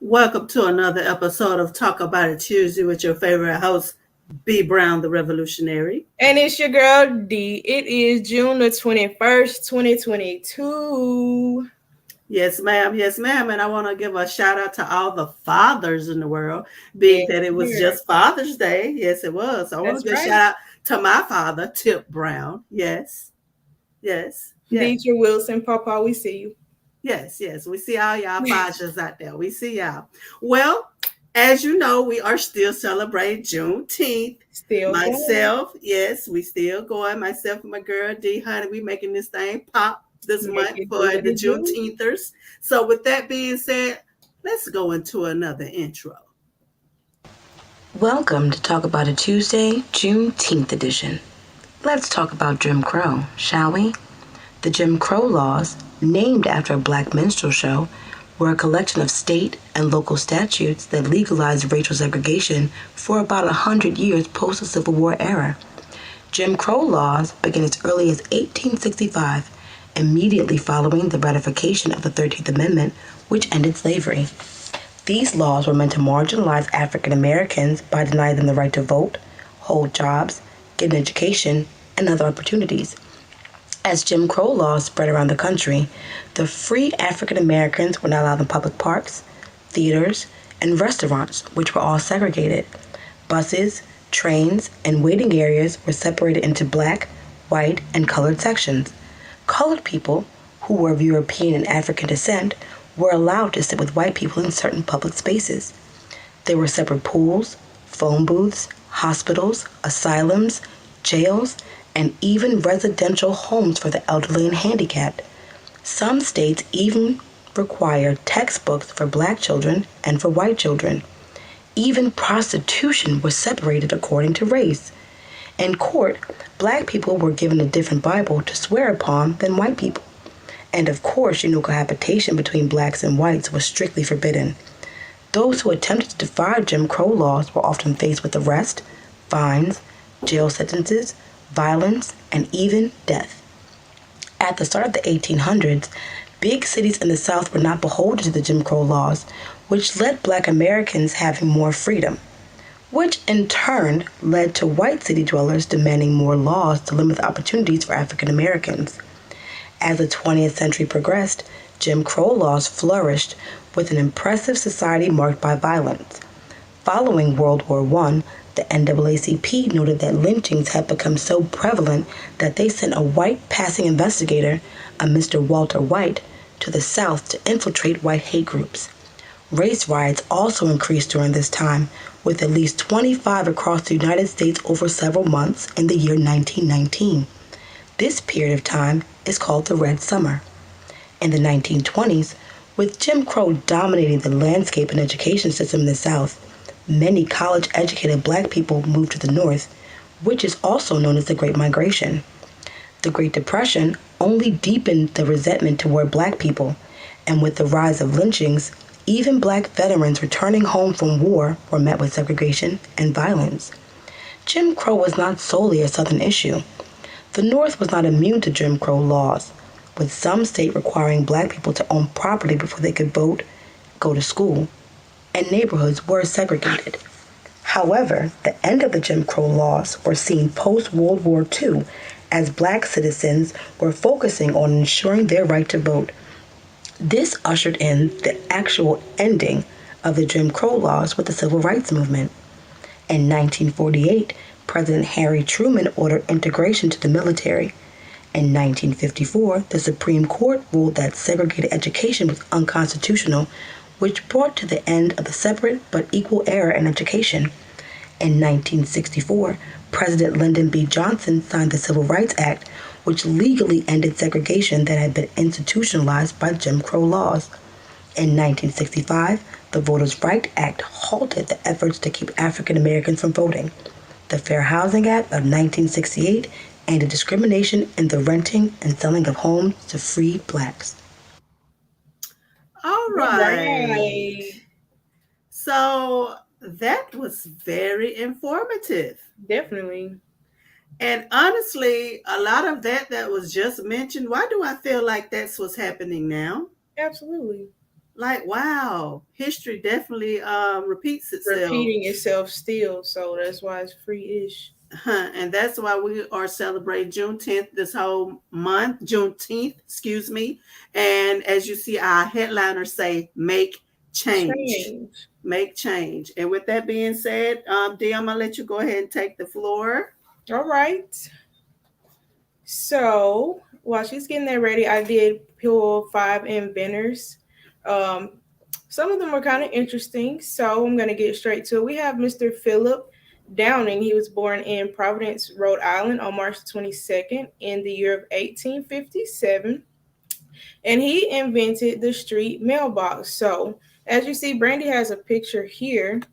Welcome to another episode of Talk About It Tuesday with your favorite host, B. Brown, the Revolutionary. And it's your girl D. It is June the 21st, 2022. Yes, ma'am. Yes, ma'am. And I want to give a shout out to all the fathers in the world, being Yeah, that it was just Father's Day. Yes, it was. I want that's to give a right. shout out to my father, Tip Brown. Yes, yes, yes, Deidre Wilson, Papa, we see you. yes. We see all y'all fathers out there. We see y'all. Well, as you know, we are still celebrating Juneteenth. Still going. Myself, yes, we still going. Myself and my girl D, honey, we making this thing pop this Make month it for do what the it do. Juneteenthers. So, with that being said, let's go into another intro. Welcome to Talk About It Tuesday, Juneteenth edition. Let's talk about Jim Crow, shall we? The Jim Crow laws, named after a black minstrel show, were a collection of state and local statutes that legalized racial segregation for about 100 years post the Civil War era. Jim Crow laws began as early as 1865, immediately following the ratification of the 13th Amendment, which ended slavery. These laws were meant to marginalize African Americans by denying them the right to vote, hold jobs, get an education, and other opportunities. As Jim Crow laws spread around the country, the free African Americans were not allowed in public parks, theaters, and restaurants, which were all segregated. Buses, trains, and waiting areas were separated into black, white, and colored sections. Colored people, who were of European and African descent, were allowed to sit with white people in certain public spaces. There were separate pools, phone booths, hospitals, asylums, jails, and even residential homes for the elderly and handicapped. Some states even required textbooks for black children and for white children. Even prostitution was separated according to race. In court, black people were given a different Bible to swear upon than white people. And of course, cohabitation between blacks and whites was strictly forbidden. Those who attempted to defy Jim Crow laws were often faced with arrest, fines, jail sentences, violence, and even death. At the start of the 1800s, big cities in the South were not beholden to the Jim Crow laws, which let black Americans having more freedom, which in turn led to white city dwellers demanding more laws to limit the opportunities for African Americans. As the 20th century progressed, Jim Crow laws flourished with an impressive society marked by violence. Following World War I, the NAACP noted that lynchings had become so prevalent that they sent a white passing investigator, a Mr. Walter White, to the South to infiltrate white hate groups. Race riots also increased during this time, with at least 25 across the United States over several months in the year 1919. This period of time is called the Red Summer. In the 1920s, with Jim Crow dominating the landscape and education system in the South, many college-educated black people moved to the North, which is also known as the Great Migration. The Great Depression only deepened the resentment toward black people, and with the rise of lynchings, even black veterans returning home from war were met with segregation and violence. Jim Crow was not solely a Southern issue. The North was not immune to Jim Crow laws, with some states requiring black people to own property before they could vote, go to school, and neighborhoods were segregated. However, the end of the Jim Crow laws were seen post-World War II as black citizens were focusing on ensuring their right to vote. This ushered in the actual ending of the Jim Crow laws with the Civil Rights Movement. In 1948, President Harry Truman ordered integration to the military. In 1954, the Supreme Court ruled that segregated education was unconstitutional, which brought to the end of the separate but equal era in education. In 1964, President Lyndon B. Johnson signed the Civil Rights Act, which legally ended segregation that had been institutionalized by Jim Crow laws. In 1965, the Voters' Rights Act halted the efforts to keep African Americans from voting. The Fair Housing Act of 1968 ended discrimination in the renting and selling of homes to free blacks. All All right. right. So, that was very informative. Definitely. And honestly, a lot of that was just mentioned. Why do I feel like that's what's happening now? Absolutely. Like, wow, history definitely repeats itself. Repeating itself still, so that's why it's free-ish. Huh. And that's why we are celebrating Juneteenth this whole month, Juneteenth, excuse me. And as you see, our headliners say, make change. Change. Make change. And with that being said, Dee, I'm going to let you go ahead and take the floor. All right. So while she's getting that ready, I did pull 5 inventors. Some of them were kind of interesting, so I'm going to get straight to it. We have Mr. Philip Downing. He was born in Providence, Rhode Island on March 22nd in the year of 1857. And he invented the street mailbox. So as you see, Brandy has a picture here.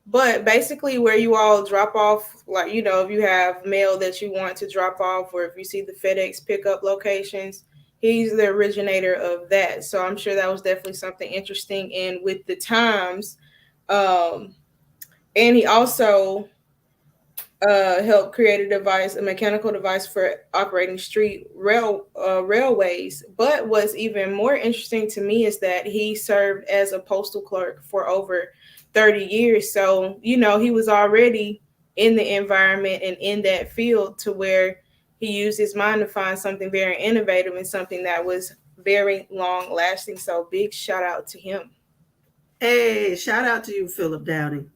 But basically, where you all drop off, like, you know, if you have mail that you want to drop off, or if you see the FedEx pickup locations, he's the originator of that. So I'm sure that was definitely something interesting. And with the times, and he also helped create a device, a mechanical device for operating street railways. But what's even more interesting to me is that he served as a postal clerk for over 30 years. So, you know, he was already in the environment and in that field to where he used his mind to find something very innovative and something that was very long lasting. So big shout out to him. Hey, shout out to you, Philip Downing.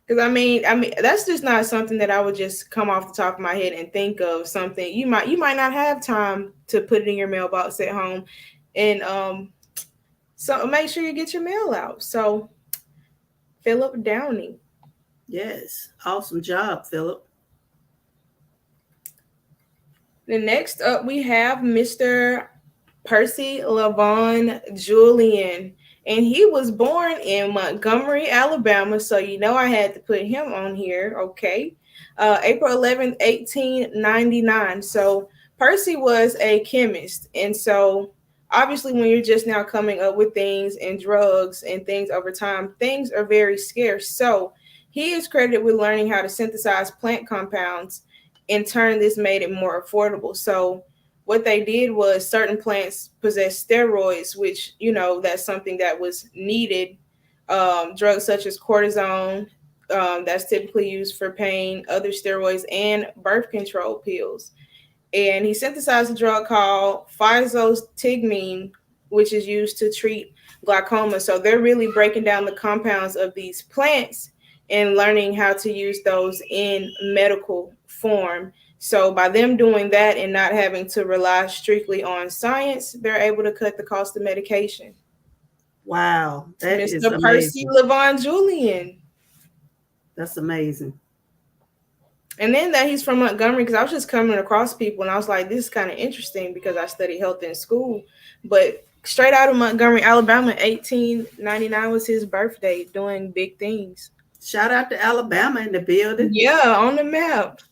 Because I mean, that's just not something that I would just come off the top of my head and think of. Something you might not have time to put it in your mailbox at home, and so make sure you get your mail out. So, Philip Downing. Yes, awesome job, Philip. The next up we have Mr. Percy Lavon Julian. And he was born in Montgomery, Alabama. So, you know, I had to put him on here. Okay. April 11th, 1899. So, Percy was a chemist. And so, obviously, when you're just now coming up with things and drugs and things over time, things are very scarce. So, he is credited with learning how to synthesize plant compounds. In turn, this made it more affordable. So, what they did was certain plants possess steroids, which, you know, that's something that was needed. Drugs such as cortisone, that's typically used for pain, other steroids, and birth control pills. And he synthesized a drug called physostigmine, which is used to treat glaucoma. So they're really breaking down the compounds of these plants and learning how to use those in medical form. So by them doing that and not having to rely strictly on science, they're able to cut the cost of medication. Wow, that is Mr. Percy amazing. Lavon Julian. That's amazing. And then that he's from Montgomery, because I was just coming across people and I was like, this is kind of interesting because I studied health in school. But straight out of Montgomery, Alabama, 1899 was his birthday, doing big things. Shout out to Alabama in the building. Yeah, on the map.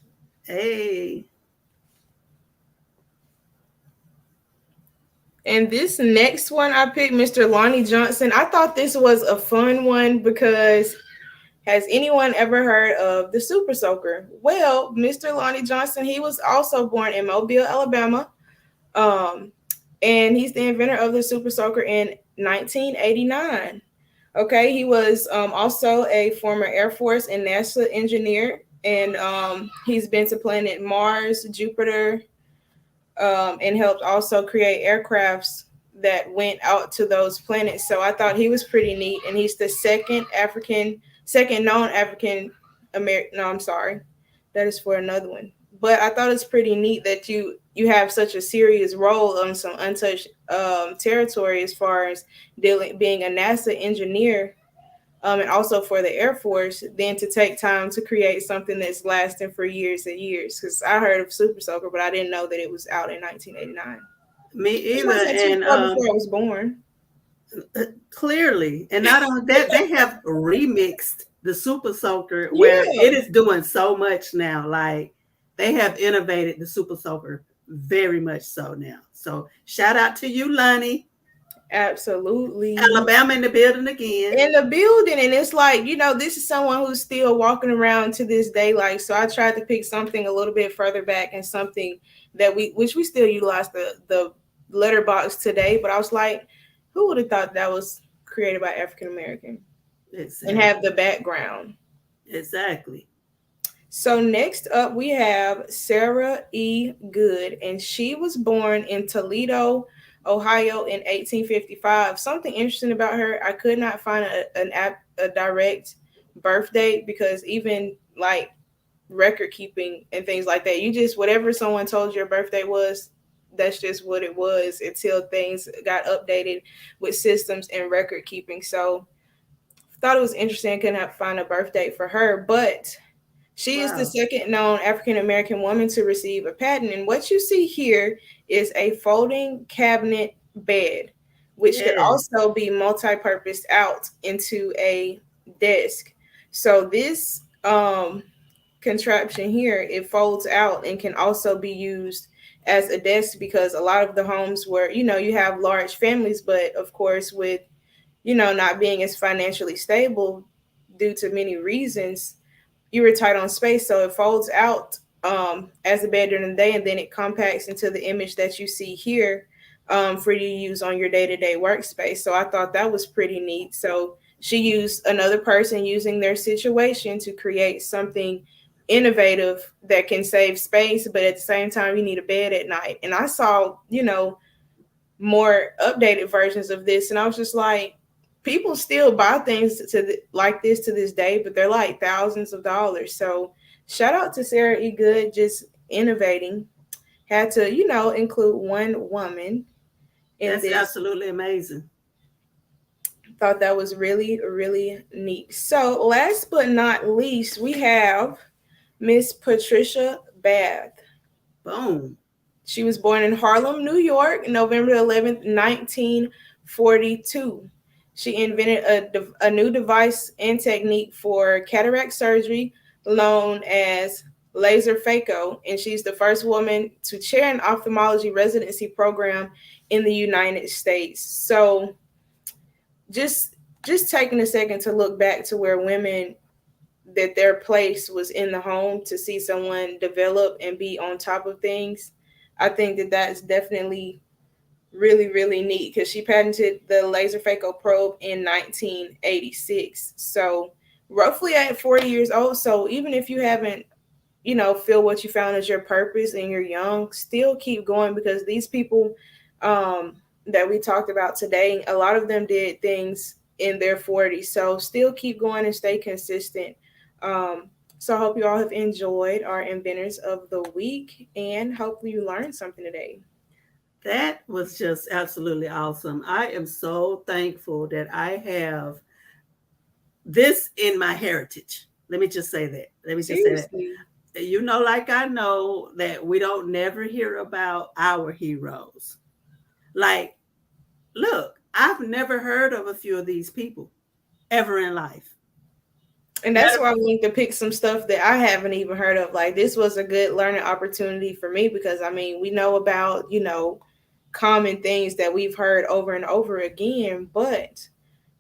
Hey. And this next one I picked, Mr. Lonnie Johnson. I thought this was a fun one because has anyone ever heard of the Super Soaker? Well, Mr. Lonnie Johnson, he was also born in Mobile, Alabama. And he's the inventor of the Super Soaker in 1989. Okay, he was also a former Air Force and NASA engineer. And he's been to planet Mars, Jupiter, and helped also create aircrafts that went out to those planets. So I thought he was pretty neat. And he's the second known African American. No, I'm sorry. That is for another one. But I thought it's pretty neat that you have such a serious role on some untouched territory as far as being a NASA engineer. And also for the Air Force, then to take time to create something that's lasting for years and years. Because I heard of Super Soaker, but I didn't know that it was out in 1989. Me either. And before I was born. Clearly. And not only that, they have remixed the Super Soaker where it is doing so much now. Like they have innovated the Super Soaker very much so now. So shout out to you, Lonnie. Absolutely. Alabama in the building again. In the building. And it's like, you know, this is someone who's still walking around to this day. Like, so I tried to pick something a little bit further back and something that which we still utilize the letterbox today, but I was like, who would have thought that was created by African American and have the background? Exactly. So next up, we have Sarah E. Good, and she was born in Toledo, Ohio in 1855. Something interesting about her, I could not find a direct birth date because even like record keeping and things like that, you just, whatever someone told your birthday was, that's just what it was until things got updated with systems and record keeping. So thought it was interesting. I couldn't find a birth date for her, but she is the second known African American woman to receive a patent. And what you see here is a folding cabinet bed, which could also be multi-purposed out into a desk. So this contraption here, it folds out and can also be used as a desk, because a lot of the homes where, you know, you have large families, but of course with, you know, not being as financially stable due to many reasons, you were tight on space. So it folds out as a bed during the day, and then it compacts into the image that you see here for you to use on your day-to-day workspace. So I thought that was pretty neat. So she used another person using their situation to create something innovative that can save space, but at the same time, you need a bed at night. And I saw, you know, more updated versions of this, and I was just like, people still buy things like this to this day, but they're like thousands of dollars. So shout out to Sarah E. Good, just innovating. Had to, you know, include one woman in That's this. absolutely amazing. Thought that was really, really neat. So last but not least, we have Miss Patricia Bath. Boom. She was born in Harlem, New York, November 11th, 1942. She invented a new device and technique for cataract surgery known as laser phaco, and she's the first woman to chair an ophthalmology residency program in the United States. So just taking a second to look back to where women, that their place was in the home, to see someone develop and be on top of things, I think that that's definitely really, really neat, because she patented the laser phaco probe in 1986. So roughly at 40 years old. So even if you haven't, you know, feel what you found as your purpose and you're young, still keep going, because these people that we talked about today, a lot of them did things in their 40s. So still keep going and stay consistent. So I hope you all have enjoyed our Inventors of the Week, and hopefully you learned something today. That was just absolutely awesome. I am so thankful that I have this in my heritage. Let me just say that. Seriously. You know, like I know that we don't never hear about our heroes. Like, look, I've never heard of a few of these people ever in life. And that's why I wanted to pick some stuff that I haven't even heard of. Like, this was a good learning opportunity for me, because I mean, we know about, you know, common things that we've heard over and over again, but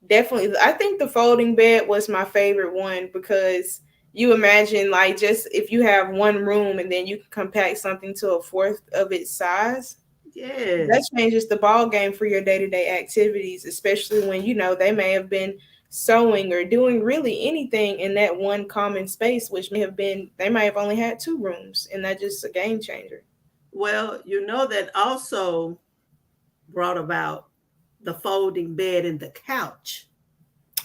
definitely, I think the folding bed was my favorite one, because you imagine, like, just if you have one room and then you can compact something to a fourth of its size. Yeah, that changes the ball game for your day-to-day activities, especially when, you know, they may have been sewing or doing really anything in that one common space, which may have been, they might have only had two rooms, and that's just a game changer. Well, you know, that also brought about the folding bed and the couch.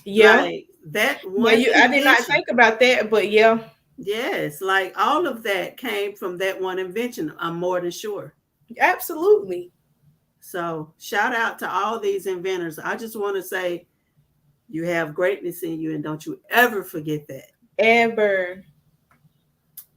Yeah. Like that one. I did not think about that, but yeah. Yes, like all of that came from that one invention, I'm more than sure. Absolutely. So shout out to all these inventors. I just want to say you have greatness in you, and don't you ever forget that. Ever.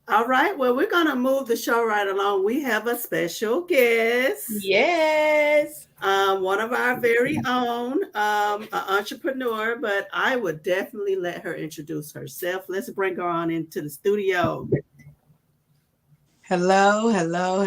All right. Well, we're going to move the show right along. We have a special guest. Yes. One of our very own, an entrepreneur, but I would definitely let her introduce herself. Let's bring her on into the studio. Hello. Hello.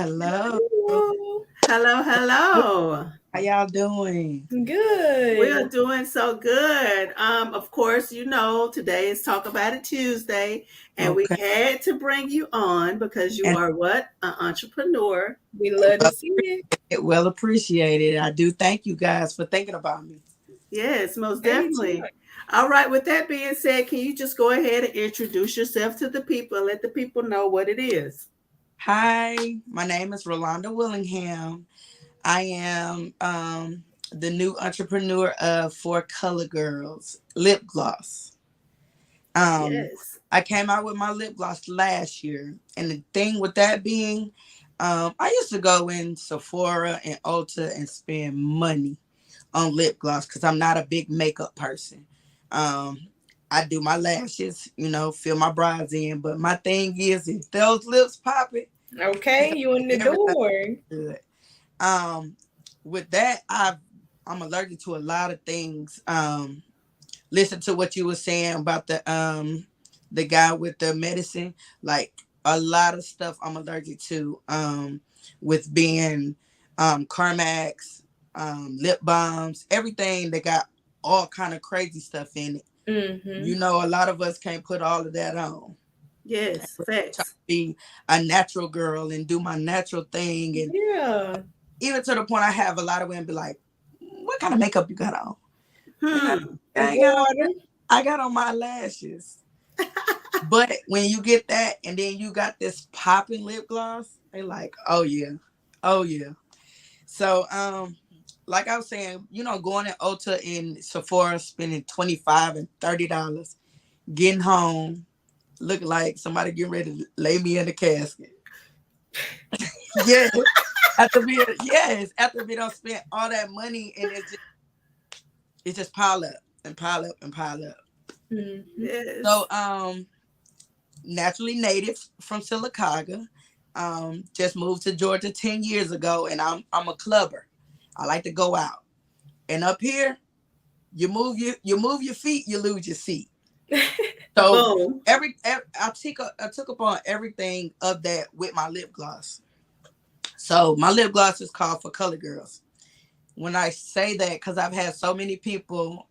How y'all doing? Good. We are doing so good. Of course, you know, today is Talk About It Tuesday, and we had to bring you on because you are what? An entrepreneur. We love to see it. Well appreciated. I do thank you guys for thinking about me. Yes, most definitely. All right. With that being said, can you just go ahead and introduce yourself to the people and let the people know what it is? Hi, my name is Rolanda Willingham. I am the new entrepreneur of 4ColorGirlz lip gloss. Yes. I came out with my lip gloss last year, and the thing with that being, I used to go in Sephora and Ulta and spend money on lip gloss because I'm not a big makeup person. Um, I do my lashes, fill my brows in, but my thing is, if those lips popping, Okay, you in the everything door. good. Um, with that, I'm allergic to a lot of things. Listen to what you were saying about the guy with the medicine. Like a lot of stuff I'm allergic to. With being Carmax, lip balms, everything that got all kind of crazy stuff in it. Mm-hmm. A lot of us can't put all of that on. Yes. Try to Facts. be a natural girl and do my natural thing, and Yeah. even to the point I have a lot of women be like, "What kind of makeup you got on?" Hmm. I got on my lashes. But when you get that and then you got this popping lip gloss, they like, oh yeah. Oh yeah. So like I was saying, going to Ulta and Sephora, spending $25 and $30, getting home, looking like somebody getting ready to lay me in the casket. Yes. After we don't spend all that money, and it just pile up and pile up and pile up. Mm-hmm. Yes. So naturally native from Sylacauga. Just moved to Georgia 10 years ago, and I'm a clubber. I like to go out. And up here, you move your feet, you lose your seat. So I took upon everything of that with my lip gloss. So my lip gloss is called 4ColorGirlz. When I say that, because I've had so many people,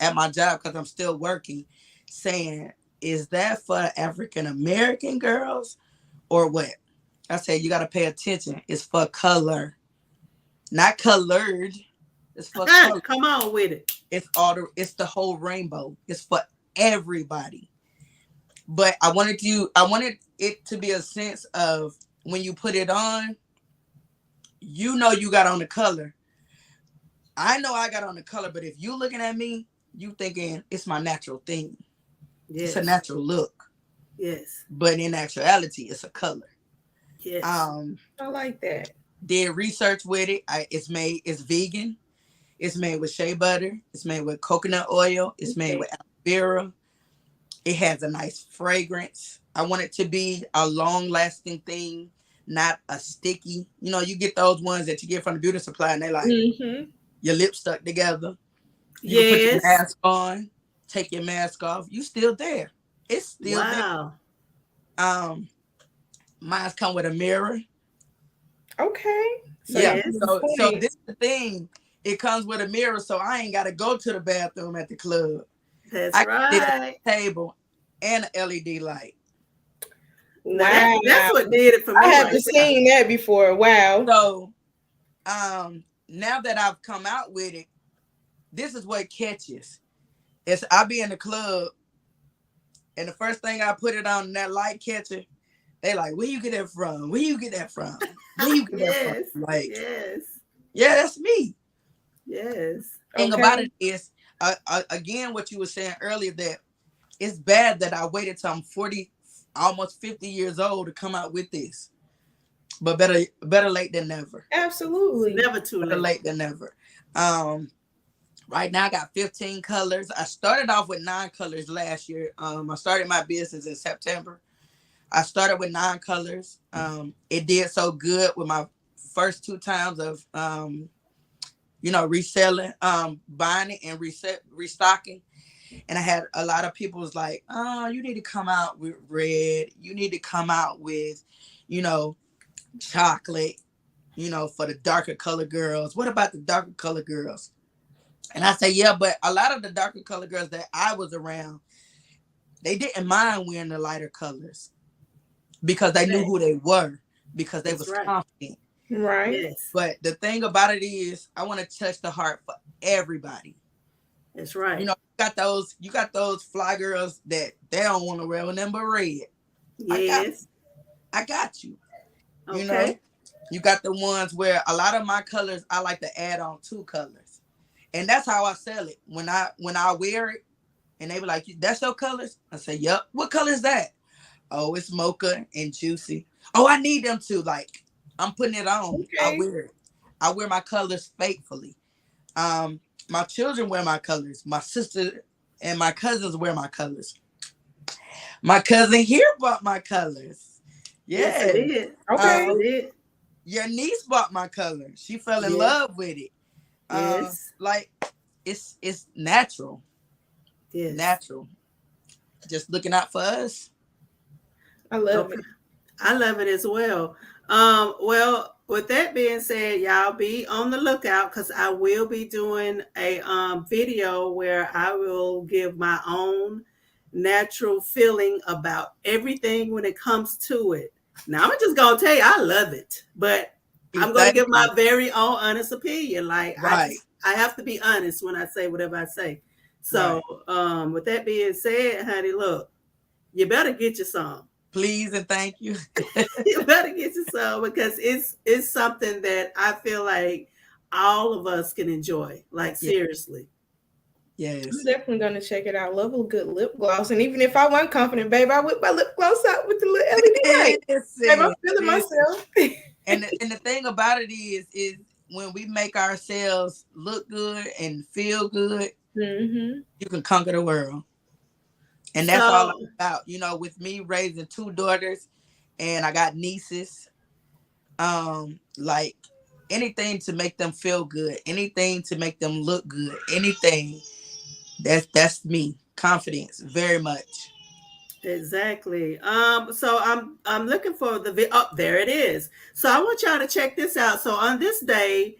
at my job, because I'm still working, saying, is that for African American girls or what? I said, you got to pay attention. It's for color, not colored. It's for color. Come on with it. It's the whole rainbow. It's for everybody. But I wanted it to be a sense of when you put it on, you got on the color. I know I got on the color, but if you looking at me, you thinking it's my natural thing. Yes. It's a natural look. Yes. But in actuality, it's a color. Yes. I like that. Did research with it. It's vegan. It's made with shea butter. It's made with coconut oil. It's made with aloe vera. It has a nice fragrance. I want it to be a long-lasting thing, not a sticky. You get those ones that you get from the beauty supply, and they like your lips stuck together. You can put your mask on, take your mask off. You still there. It's still there. Mine's come with a mirror. Okay. So so this is the thing. It comes with a mirror, so I ain't got to go to the bathroom at the club. That's I right. can sit at the table and an LED light. Wow. That's what did it for me. I haven't seen that before. Wow. So now that I've come out with it, this is what catches. I'll be in the club, and the first thing I put it on that light catcher, they like, where you get that from? Where you get that from? Where you get that from? Like, yeah, that's me. Yes. Thing about it is, again, what you were saying earlier, that it's bad that I waited till I'm 40, almost 50 years old to come out with this. But better late than never. Absolutely. Never too late. Better late than never. Right now I got 15 colors. I started off with 9 colors last year. I started my business in September. I started with 9 colors. It did so good with my first 2 times of reselling, buying it and restocking. And I had a lot of people was like, oh, you need to come out with red. You need to come out with, chocolate, for the darker color girls. What about the darker color girls? And I say, yeah, but a lot of the darker color girls that I was around, they didn't mind wearing the lighter colors because they knew who they were, because they was confident. Right. Yes, But the thing about it is, I want to touch the heart for everybody. that's right. You got those fly girls that they don't want to wear nothing but red. Yes. I got you. You know, Okay. you got the ones where a lot of my colors I like to add on 2 colors, and that's how I sell it. When I wear it, and they be like, "That's your colors?" I say, "Yup." "What color is that?" "Oh, it's mocha and juicy." "Oh, I need them too." Like, I'm putting it on. Okay. I wear it. I wear my colors faithfully. My children wear my colors. My sister and my cousins wear my colors. My cousin here bought my colors. Yes, Yeah. it did. Okay. It did. Your niece bought my colors. She fell in Yes. love with it. Yes. Like, it's natural. Yes. Natural. Just looking out for us. I love it. I love it as well. Well, with that being said, y'all be on the lookout because I will be doing a video where I will give my own natural feeling about everything when it comes to it. Now, I'm just gonna tell you, I love it, but I'm gonna give my very own honest opinion. Like, Right. I have to be honest when I say whatever I say. So, with that being said, honey, look, you better get you some. Please and thank you. You better get you some because it's something that I feel like all of us can enjoy. Like, seriously. Yes. I'm definitely gonna check it out. Love a good lip gloss, and even if I wasn't confident, babe, I whip my lip gloss out with the little LED light. Babe, I'm feeling myself. And the thing about it is when we make ourselves look good and feel good, you can conquer the world. And that's all I'm about. You know, with me raising 2 daughters and I got nieces, like anything to make them feel good, anything to make them look good, anything. That's me. Confidence, very much. Exactly. So I'm looking for the there it is. So I want y'all to check this out. So on this day,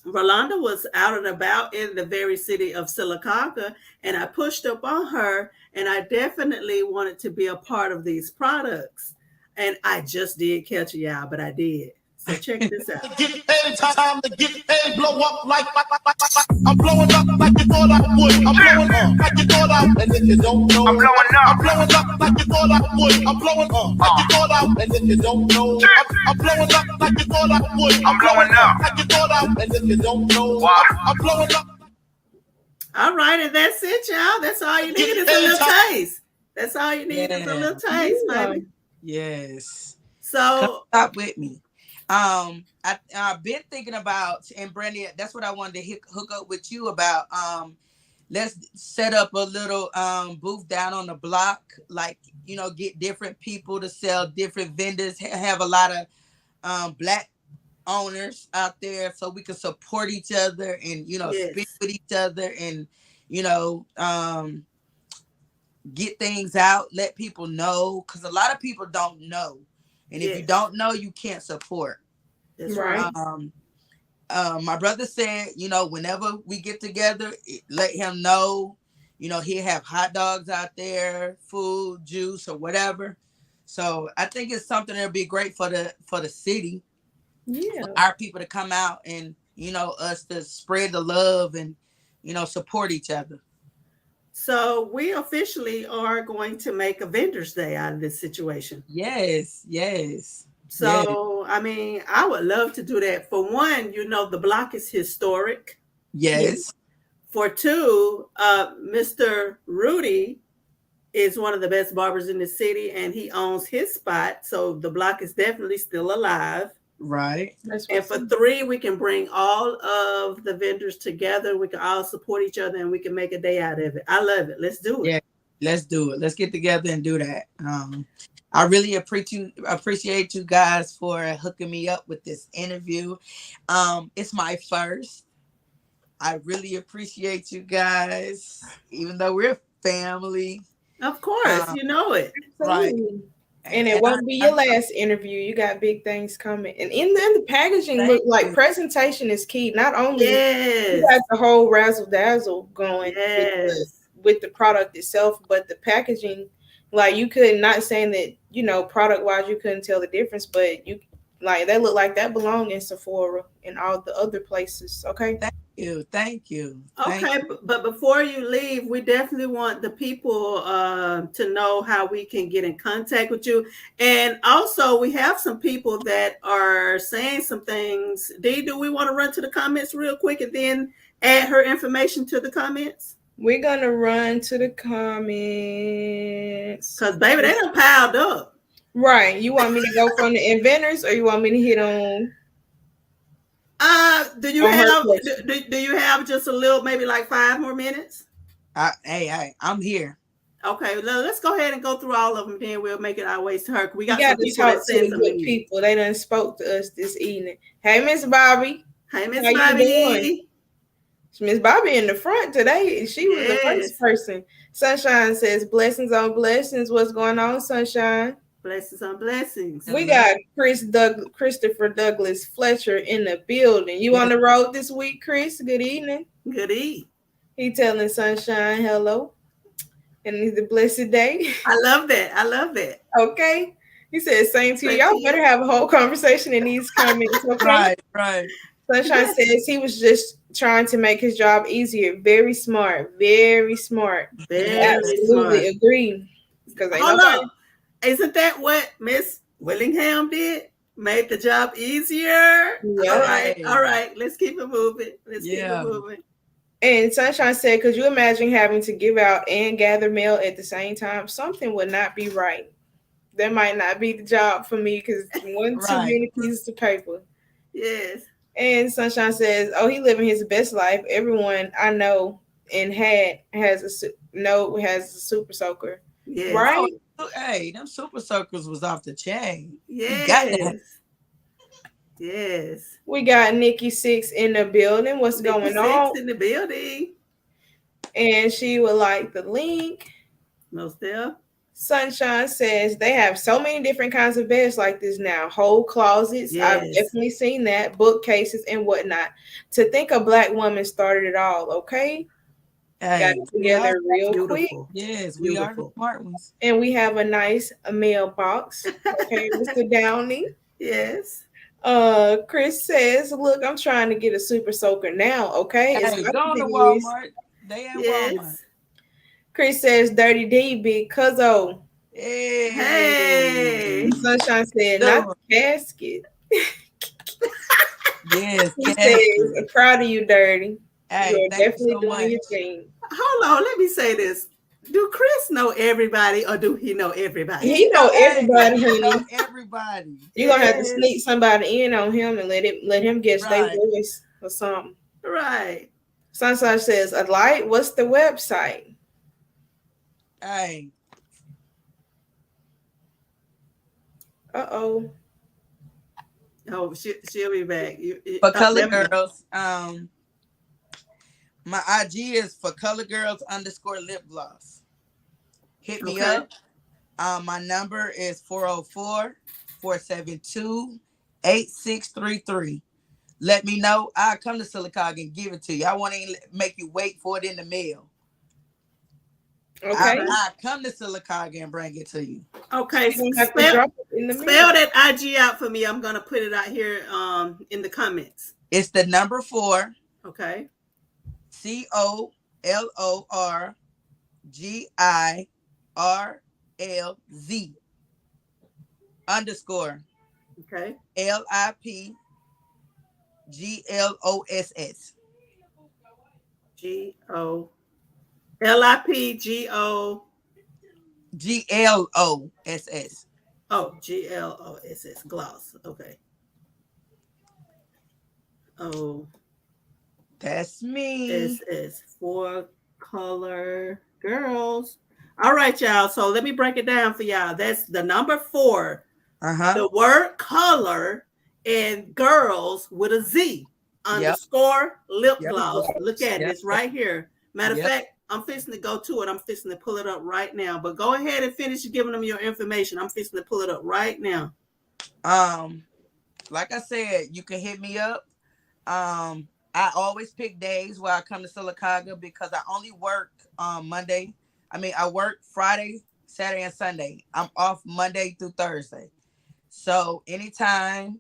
Rolanda was out and about in the very city of Silicaca, and I pushed up on her, and I definitely wanted to be a part of these products. And I just did catch y'all, but I did. So check this out. Get paid, time to get paid, blow up like I'm blowing up like you thought I would. I'm blowing up like you thought I would. And if you don't know, I'm blowing up. I'm blowing up like you thought I would. I'm blowing up like you thought I would. And if you don't know, I'm blowing up like you thought I would. I'm blowing up like you thought I would. And if you don't know, I'm blowing up. All right, and that's it, y'all. That's all you need is a little taste. That's all you need is a little taste, baby. Yes. So stop with me. I've been thinking about, and Brandy, that's what I wanted to hook up with you about. Let's set up a little booth down on the block, like, you know, get different people to sell, different vendors, have a lot of Black owners out there so we can support each other and, you know, speak with each other and, you know, get things out, let people know, because a lot of people don't know. And if you don't know, you can't support. That's right. My brother said, you know, whenever we get together, let him know, you know, he'll have hot dogs out there, food, juice, or whatever. So I think it's something that'll be great for the city. Yeah. For our people to come out and, you know, us to spread the love and, you know, support each other. So we officially are going to make a Vendors Day out of this situation. Yes, yes. So, I mean, I would love to do that. For one, you know, the block is historic. Yes. For two, Mr. Rudy is one of the best barbers in the city, and he owns his spot. So the block is definitely still alive. Right. And for three, we can bring all of the vendors together. We can all support each other, and we can make a day out of it. I love it. Let's do it. Yeah, let's do it. Let's get together and do that. I really appreciate you guys for hooking me up with this interview. It's my first. I really appreciate you guys, even though we're family. Of course, you know it. Right. And it won't be your last interview. You got big things coming. And in the packaging, look like presentation is key. Not only you got the whole razzle dazzle going with the product itself, but the packaging, like you could, not saying that, you know, product wise you couldn't tell the difference, but Like they look like that belong in Sephora and all the other places. Okay. Thank you. Okay, but before you leave, we definitely want the people to know how we can get in contact with you. And also, we have some people that are saying some things. Dee, do we want to run to the comments real quick and then add her information to the comments? We're gonna run to the comments. Because, baby, they done piled up. Right. You want me to go from the inventors or you want me to hit on? Do you have just a little, maybe like 5 more minutes? I'm here. Okay, let's go ahead and go through all of them. Then we'll make it our way to her. We got to some people talk that said to the good people. They done spoke to us this evening. Hey, Miss Bobby. Hey, Miss Bobby. Miss Bobby in the front today. She was the first person. Sunshine says, blessings on blessings. What's going on, Sunshine? Blessings on blessings. We got Christopher Douglas Fletcher in the building. You on the road this week, Chris? Good evening. Good evening. He telling Sunshine hello. And it's a blessed day. I love that. Okay. He said, same to you. Y'all better have a whole conversation in these comments. Okay? Right. Sunshine says he was just trying to make his job easier. Very smart. Very smart. Absolutely agree. Because hold on. Isn't that what Miss Willingham did? Made the job easier? Yeah. All right. Let's keep it moving. And Sunshine said, could you imagine having to give out and gather mail at the same time? Something would not be right. That might not be the job for me because too many pieces of paper. Yes. And Sunshine says, oh, he living his best life. Everyone I know and has a super soaker. Yes. Right? Oh, hey, them super soakers was off the chain. Yes. We got Nikki 6 in the building. What's going on? In the building. And she would like the link. No still. Sunshine says they have so many different kinds of beds like this now. Whole closets. Yes. I've definitely seen that. Bookcases and whatnot. To think a Black woman started it all, okay? Got it together real quick. Yes, we are the smart ones. And we have a nice mailbox. Okay, Mr. Downey. Yes. Chris says, look, I'm trying to get a super soaker now, okay? Hey, go to Walmart. They have Walmart. Chris says, Dirty D, big cuzzo. Hey. Sunshine said, not the casket. Yes. He says, I'm proud of you, Dirty. Hey, you're definitely doing your thing. Hold on, let me say this. Do Chris know everybody or do he know everybody? He know everybody. He know everybody. You're gonna have to sneak somebody in on him and let him guess their voice or something. Right. Sunshine says, a light, what's the website? Hey. Oh, she'll be back. For Color Girls, my IG is _lip gloss. Hit me up. My number is 404-472-8633. Let me know. I'll come to Silicaga and give it to you. I won't even make you wait for it in the mail. Okay. I'll come to Silicaga and bring it to you. Okay. Spell that IG out for me. I'm going to put it out here in the comments. It's the number 4. Okay. COLORGIRLZ _ okay LIPGLOSS GLOSS. Oh, GLOSS gloss. Okay. Oh, that's me. It's 4ColorGirlz. All right, y'all. So let me break it down for y'all. That's the number 4. The word color and girls with a Z _ lip gloss. Look at it. It's right here. Matter of fact, I'm fixing to go to it. I'm fixing to pull it up right now. But go ahead and finish giving them your information. I'm fixing to pull it up right now. Like I said, you can hit me up. I always pick days where I come to Silicaga because I only work Monday. I work Friday, Saturday, and Sunday. I'm off Monday through Thursday. So anytime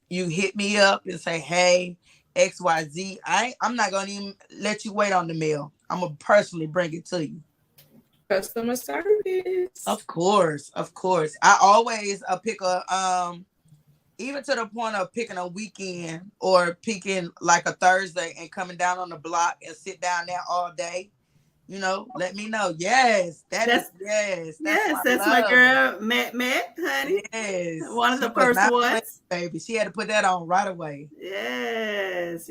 you hit me up and say, hey, XYZ. I'm not gonna even let you wait on the mail. I'm gonna personally bring it to you. Customer service. Of course. I always pick a even to the point of picking a weekend or picking like a Thursday and coming down on the block and sit down there all day. Let me know. Yes, that's my girl, Matt, honey. Yes, one of the first ones, baby. She had to put that on right away. Yes.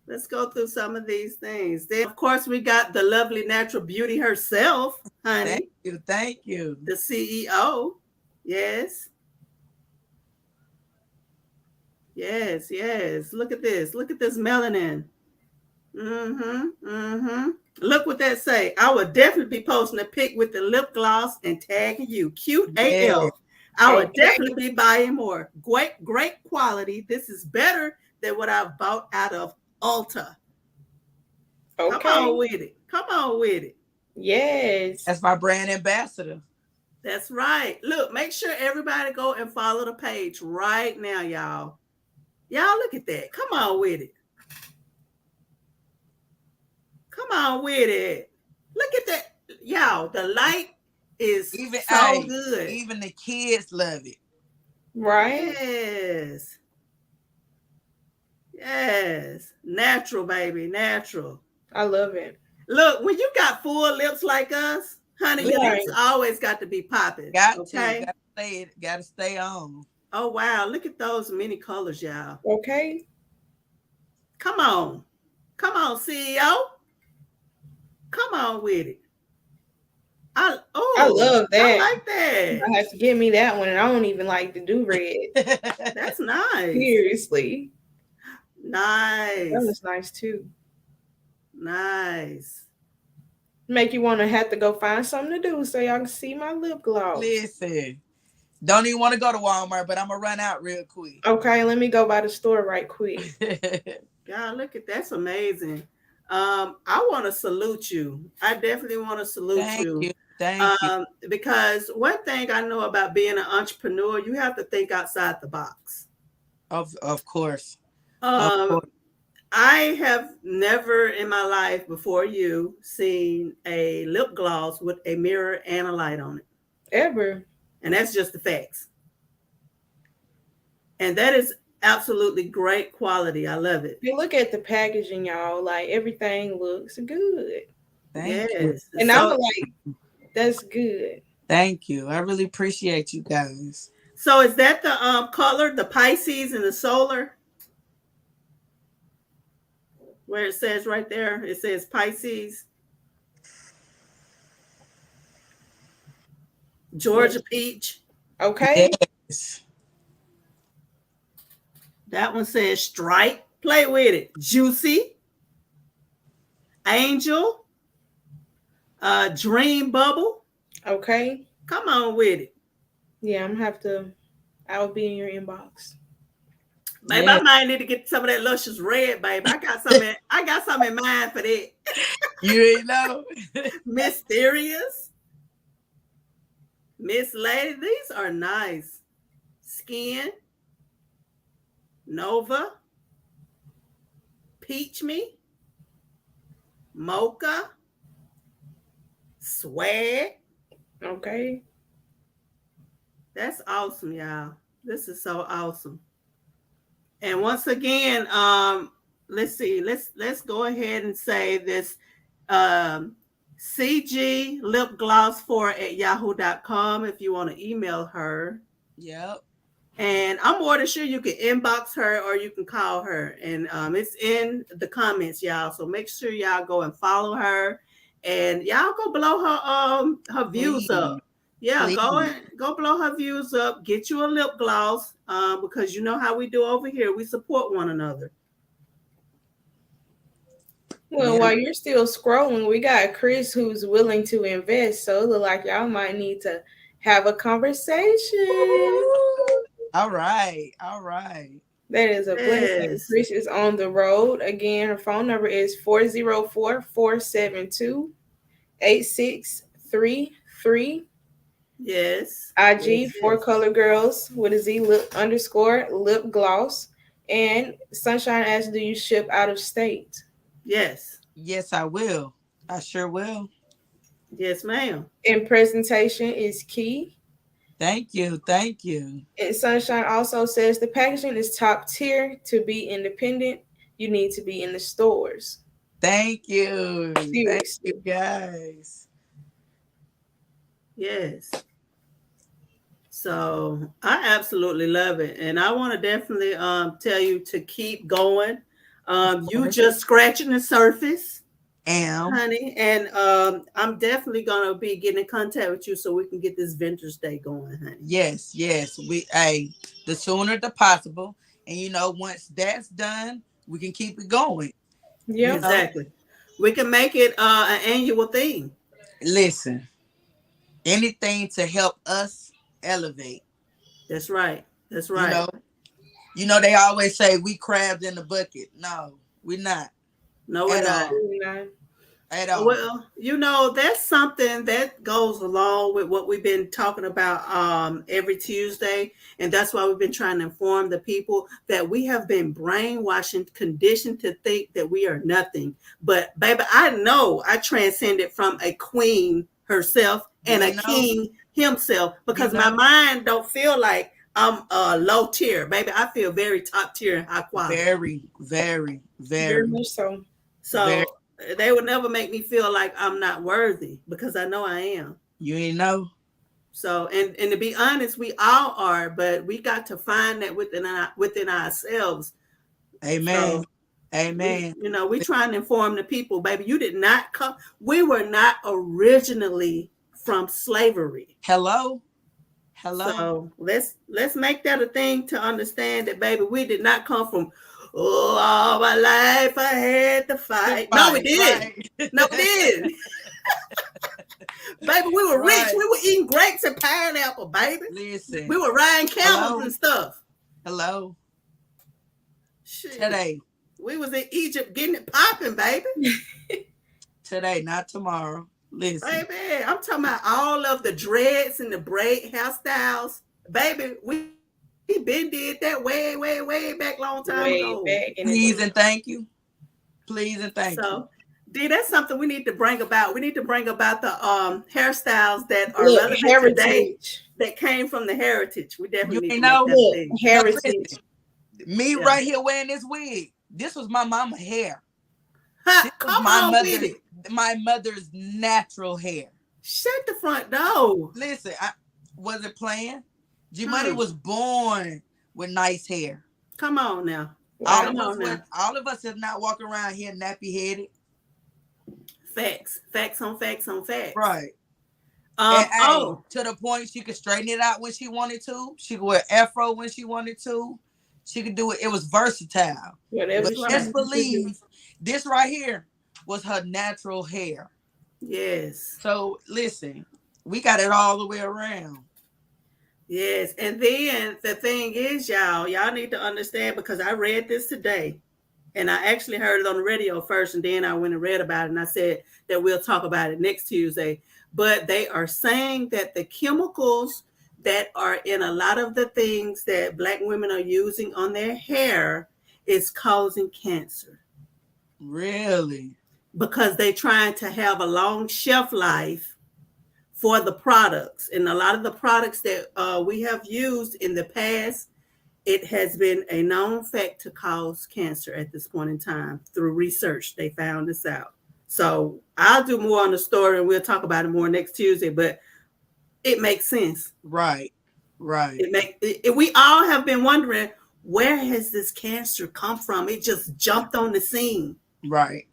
Let's go through some of these things. Then, of course, we got the lovely natural beauty herself, honey. Thank you. The CEO. Yes. Look at this melanin. Look what that say. I would definitely be posting a pic with the lip gloss and tagging you. Cute AF. I would definitely be buying more. Great quality. This is better than what I've bought out of Ulta. Okay. Come on with it. Yes. That's my brand ambassador. That's right. Look, make sure everybody go and follow the page right now, y'all. Y'all look at that. Come on with it. Look at that. Y'all, the light is so good. Even the kids love it. Right? Yes. Natural, baby. Natural. I love it. Look, when you got full lips like us, honey, your lips always got to be popping. Got to stay on. Oh, wow. Look at those many colors, y'all. Okay. Come on, CEO. Come on with it. I love that. I like that. I have to give me that one, and I don't even like to do red. That's nice. Seriously. Nice. That was nice too. Nice. Make you want to have to go find something to do so y'all can see my lip gloss. Listen, don't even want to go to Walmart, but I'm gonna run out real quick. Okay, let me go by the store right quick. God, look at that's amazing. I want to salute you. I definitely want to salute you. Thank you. Because one thing I know about being an entrepreneur, you have to think outside the box. Of course. I have never in my life before you seen a lip gloss with a mirror and a light on it. Ever. And that's just the facts. And that is absolutely great quality. I love it. You look at the packaging, y'all. Like everything looks good. Thank you. And so, I'm like, that's good. Thank you. I really appreciate you guys. So is that the color, the Pisces and the solar? Where it says right there, it says Pisces. Georgia peach. Okay. Yes. That one says stripe. Play with it. Juicy. Angel. Dream bubble. Okay. Come on with it. Yeah, I'm gonna have to. I'll be in your inbox. Babe, I might need to get some of that luscious red, babe. I got something in mind for that. You ain't know. Mysterious. Miss Lady, these are nice. Skin. Nova. Peach Me. Mocha. Swag. Okay. That's awesome, y'all. This is so awesome. And once again, let's see. Let's go ahead and say this CG lip gloss 4@yahoo.com if you want to email her. Yep. And I'm more than sure you can inbox her or you can call her. And it's in the comments, y'all. So make sure y'all go and follow her. And y'all go blow her views up. Yeah, please. Go blow her views up. Get you a lip gloss because you know how we do over here. We support one another. Well, while you're still scrolling, we got Chris who's willing to invest. So it looks like y'all might need to have a conversation. All right. That is a blessing. Chris is on the road. Again, her phone number is 404-472-8633. Yes. IG, Yes. 4ColorGirlz with a Z lip gloss. And Sunshine asks, do you ship out of state? Yes. Yes, I will. I sure will. Yes, ma'am. And presentation is key. Thank you. Thank you. And Sunshine also says the packaging is top tier. To be independent, you need to be in the stores. Thank you. Thank Seriously. you, guys. Yes. So I absolutely love it. And I want to definitely tell you to keep going. You just scratching the surface, honey. And I'm definitely gonna be getting in contact with you so we can get this Ventures Day going, honey. Yes, yes. The sooner the possible. And once that's done, we can keep it going. Yeah. Exactly. We can make it an annual thing. Listen, anything to help us elevate. That's right. That's right. They always say we crabs in the bucket. No, we're not. No, we're not. At all. Well, that's something that goes along with what we've been talking about every Tuesday. And that's why we've been trying to inform the people that we have been brainwashed, conditioned to think that we are nothing. But baby, I know I transcended from a queen herself and a king himself, because my mind don't feel like I'm low tier, baby. I feel very top tier and high quality. Very, very, Very much so. So they would never make me feel like I'm not worthy, because I know I am. You ain't know. So, and to be honest, we all are, but we got to find that within ourselves. Amen. So, amen. We trying to inform the people, baby. You did not come. We were not originally from slavery. Hello. So let's make that a thing to understand that, baby, we did not come from, all my life I had to fight. No, we didn't. Right. No, we didn't. Baby, we were rich. We were eating grapes and pineapple, baby. Listen. We were riding camels and stuff. Hello. Shit. Today. We was in Egypt getting it popping, baby. Today, not tomorrow. Listen. Baby, I'm talking about all of the dreads and the braid hairstyles. Baby, we been did that way, way, way back long time ago. Please and thank you. Please and thank you. D, that's something we need to bring about. We need to bring about the hairstyles that are relevant today, that came from the heritage. We definitely need to make that thing. Heritage. Me right here wearing this wig. This was my mama's hair. Come on with it. My mother's natural hair. Shut the front door. Listen, I wasn't playing. G Money was born with nice hair. Come on now. All of us is not walking around here nappy headed. Facts on facts on facts. Right. To the point she could straighten it out when she wanted to. She could wear afro when she wanted to. She could do it. It was versatile. But just believe this right here was her natural hair. Yes. So listen, we got it all the way around. Yes. And then the thing is, y'all need to understand, because I read this today, and I actually heard it on the radio first, and then I went and read about it, and I said that we'll talk about it next Tuesday. But they are saying that the chemicals that are in a lot of the things that Black women are using on their hair is causing cancer. Really? Because they're trying to have a long shelf life for the products. And a lot of the products that we have used in the past, it has been a known fact to cause cancer at this point in time. Through research, they found this out. So I'll do more on the story, and we'll talk about it more next Tuesday, but it makes sense. Right. We all have been wondering, where has this cancer come from? It just jumped on the scene. Right.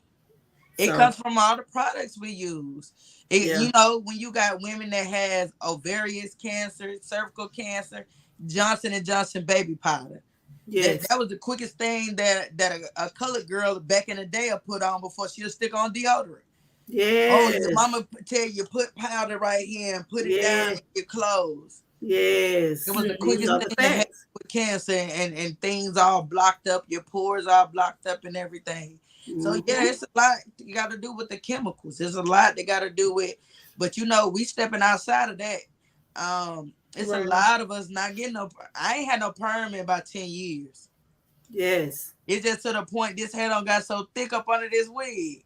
It comes from all the products we use. You know, when you got women that has ovarian cancer, cervical cancer, Johnson & Johnson baby powder. Yes. That was the quickest thing that a colored girl back in the day will put on before she'll stick on deodorant. Yes. Oh, your mama tell you put powder right here and put it down in your clothes. Yes. It was the quickest thing to have with cancer and things all blocked up, your pores all blocked up and everything. So it's a lot you got to do with the chemicals. There's a lot they got to do with, but we stepping outside of that. It's Right. a lot of us not getting no. I ain't had no perm in about 10 years. Yes. It's just to the point this hair done got so thick up under this wig.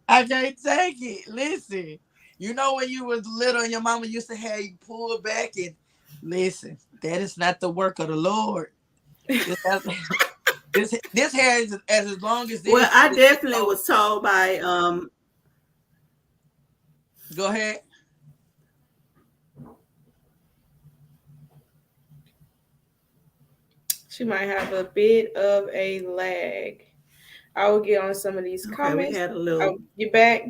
I can't take it. Listen, you know when you was little and your mama used to have you pull back and listen, that is not the work of the Lord. This hair is as long as this. Well, I definitely was told by Go ahead. She might have a bit of a lag. I will get on some of these okay, comments. we had a little You back?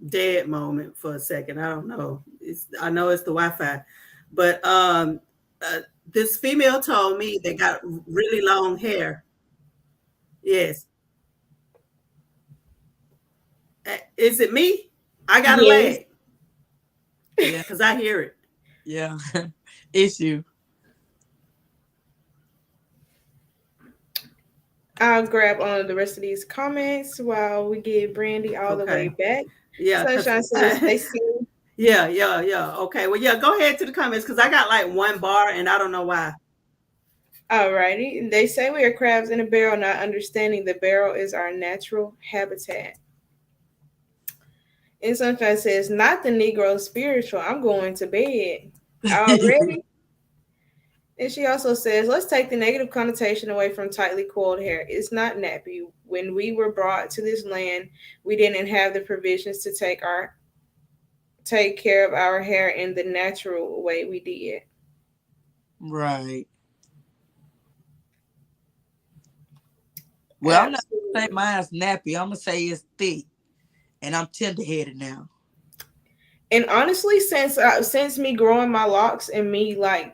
dead moment for a second. I don't know. I know it's the Wi-Fi, but this female told me they got really long hair. Yes. Is it me? I got a Yes. lag. Yeah, because I hear it. Yeah, it's you. I'll grab on the rest of these comments while we get Brandy all the way back. Yeah. Sunshine says they see. Yeah. Okay. Well, yeah, go ahead to the comments because I got like one bar and I don't know why. Alrighty. They say we are crabs in a barrel, not understanding the barrel is our natural habitat. And Sunshine says, not the Negro spiritual. I'm going to bed. Already? And she also says, let's take the negative connotation away from tightly coiled hair. It's not nappy. When we were brought to this land, we didn't have the provisions to take care of our hair in the natural way we did. Right. Well, absolutely. I'm not gonna say mine's nappy. I'm gonna say it's thick, and I'm tender-headed now. And honestly, since me growing my locks and me like,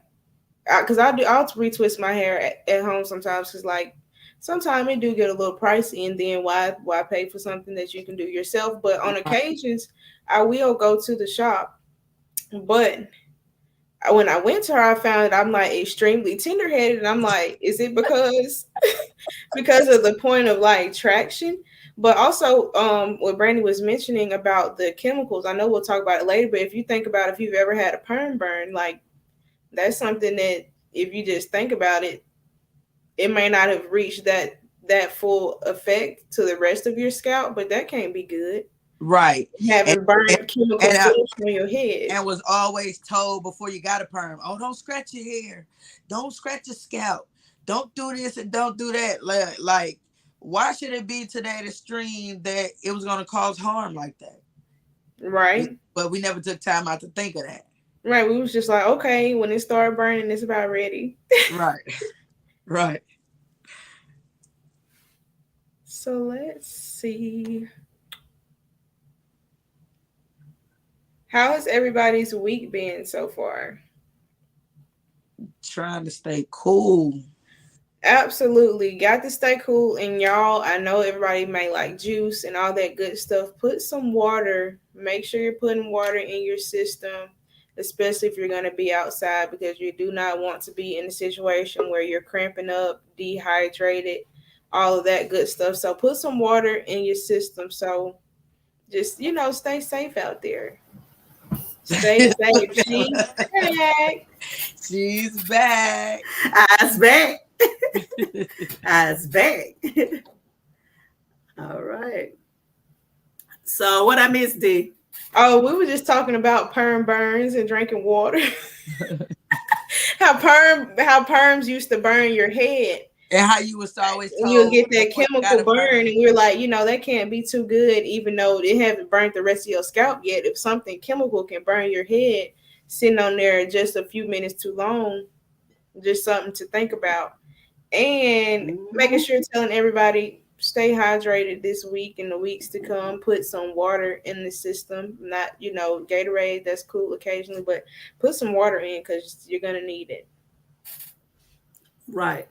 because I'll retwist my hair at home sometimes, because like sometimes it do get a little pricey, and then why pay for something that you can do yourself? But on occasions, I will go to the shop. But when I went to her, I found I'm like extremely tender-headed, and I'm like, is it because of the point of like traction? But also, what Brandy was mentioning about the chemicals, I know we'll talk about it later, but if you think about if you've ever had a perm burn, like that's something that if you just think about it, it may not have reached that full effect to the rest of your scalp, but that can't be good. Right. Having burnt chemical finish on your head. And was always told before you got a perm, oh, don't scratch your hair. Don't scratch your scalp. Don't do this and don't do that. Like, why should it be to that extreme that it was going to cause harm like that? Right. But we never took time out to think of that. Right. We was just like, okay, when it started burning, it's about ready. Right. Right. So let's see. How has everybody's week been so far? Trying to stay cool. Absolutely. Got to stay cool. And y'all, I know everybody may like juice and all that good stuff. Put some water. Make sure you're putting water in your system, especially if you're going to be outside, because you do not want to be in a situation where you're cramping up, dehydrated, all of that good stuff. So put some water in your system. So just, stay safe out there. Stay safe. She's back. She's back. I's back. I's back. All right. So what I missed, D? Oh, we were just talking about perm burns and drinking water. how perms used to burn your head. And how you was always told you'll get that chemical burn, and we're like, that can't be too good, even though it haven't burnt the rest of your scalp yet. If something chemical can burn your head sitting on there just a few minutes too long, just something to think about. And making sure telling everybody stay hydrated this week and the weeks to come. Put some water in the system. Not, Gatorade, that's cool occasionally, but put some water in because you're going to need it. Right.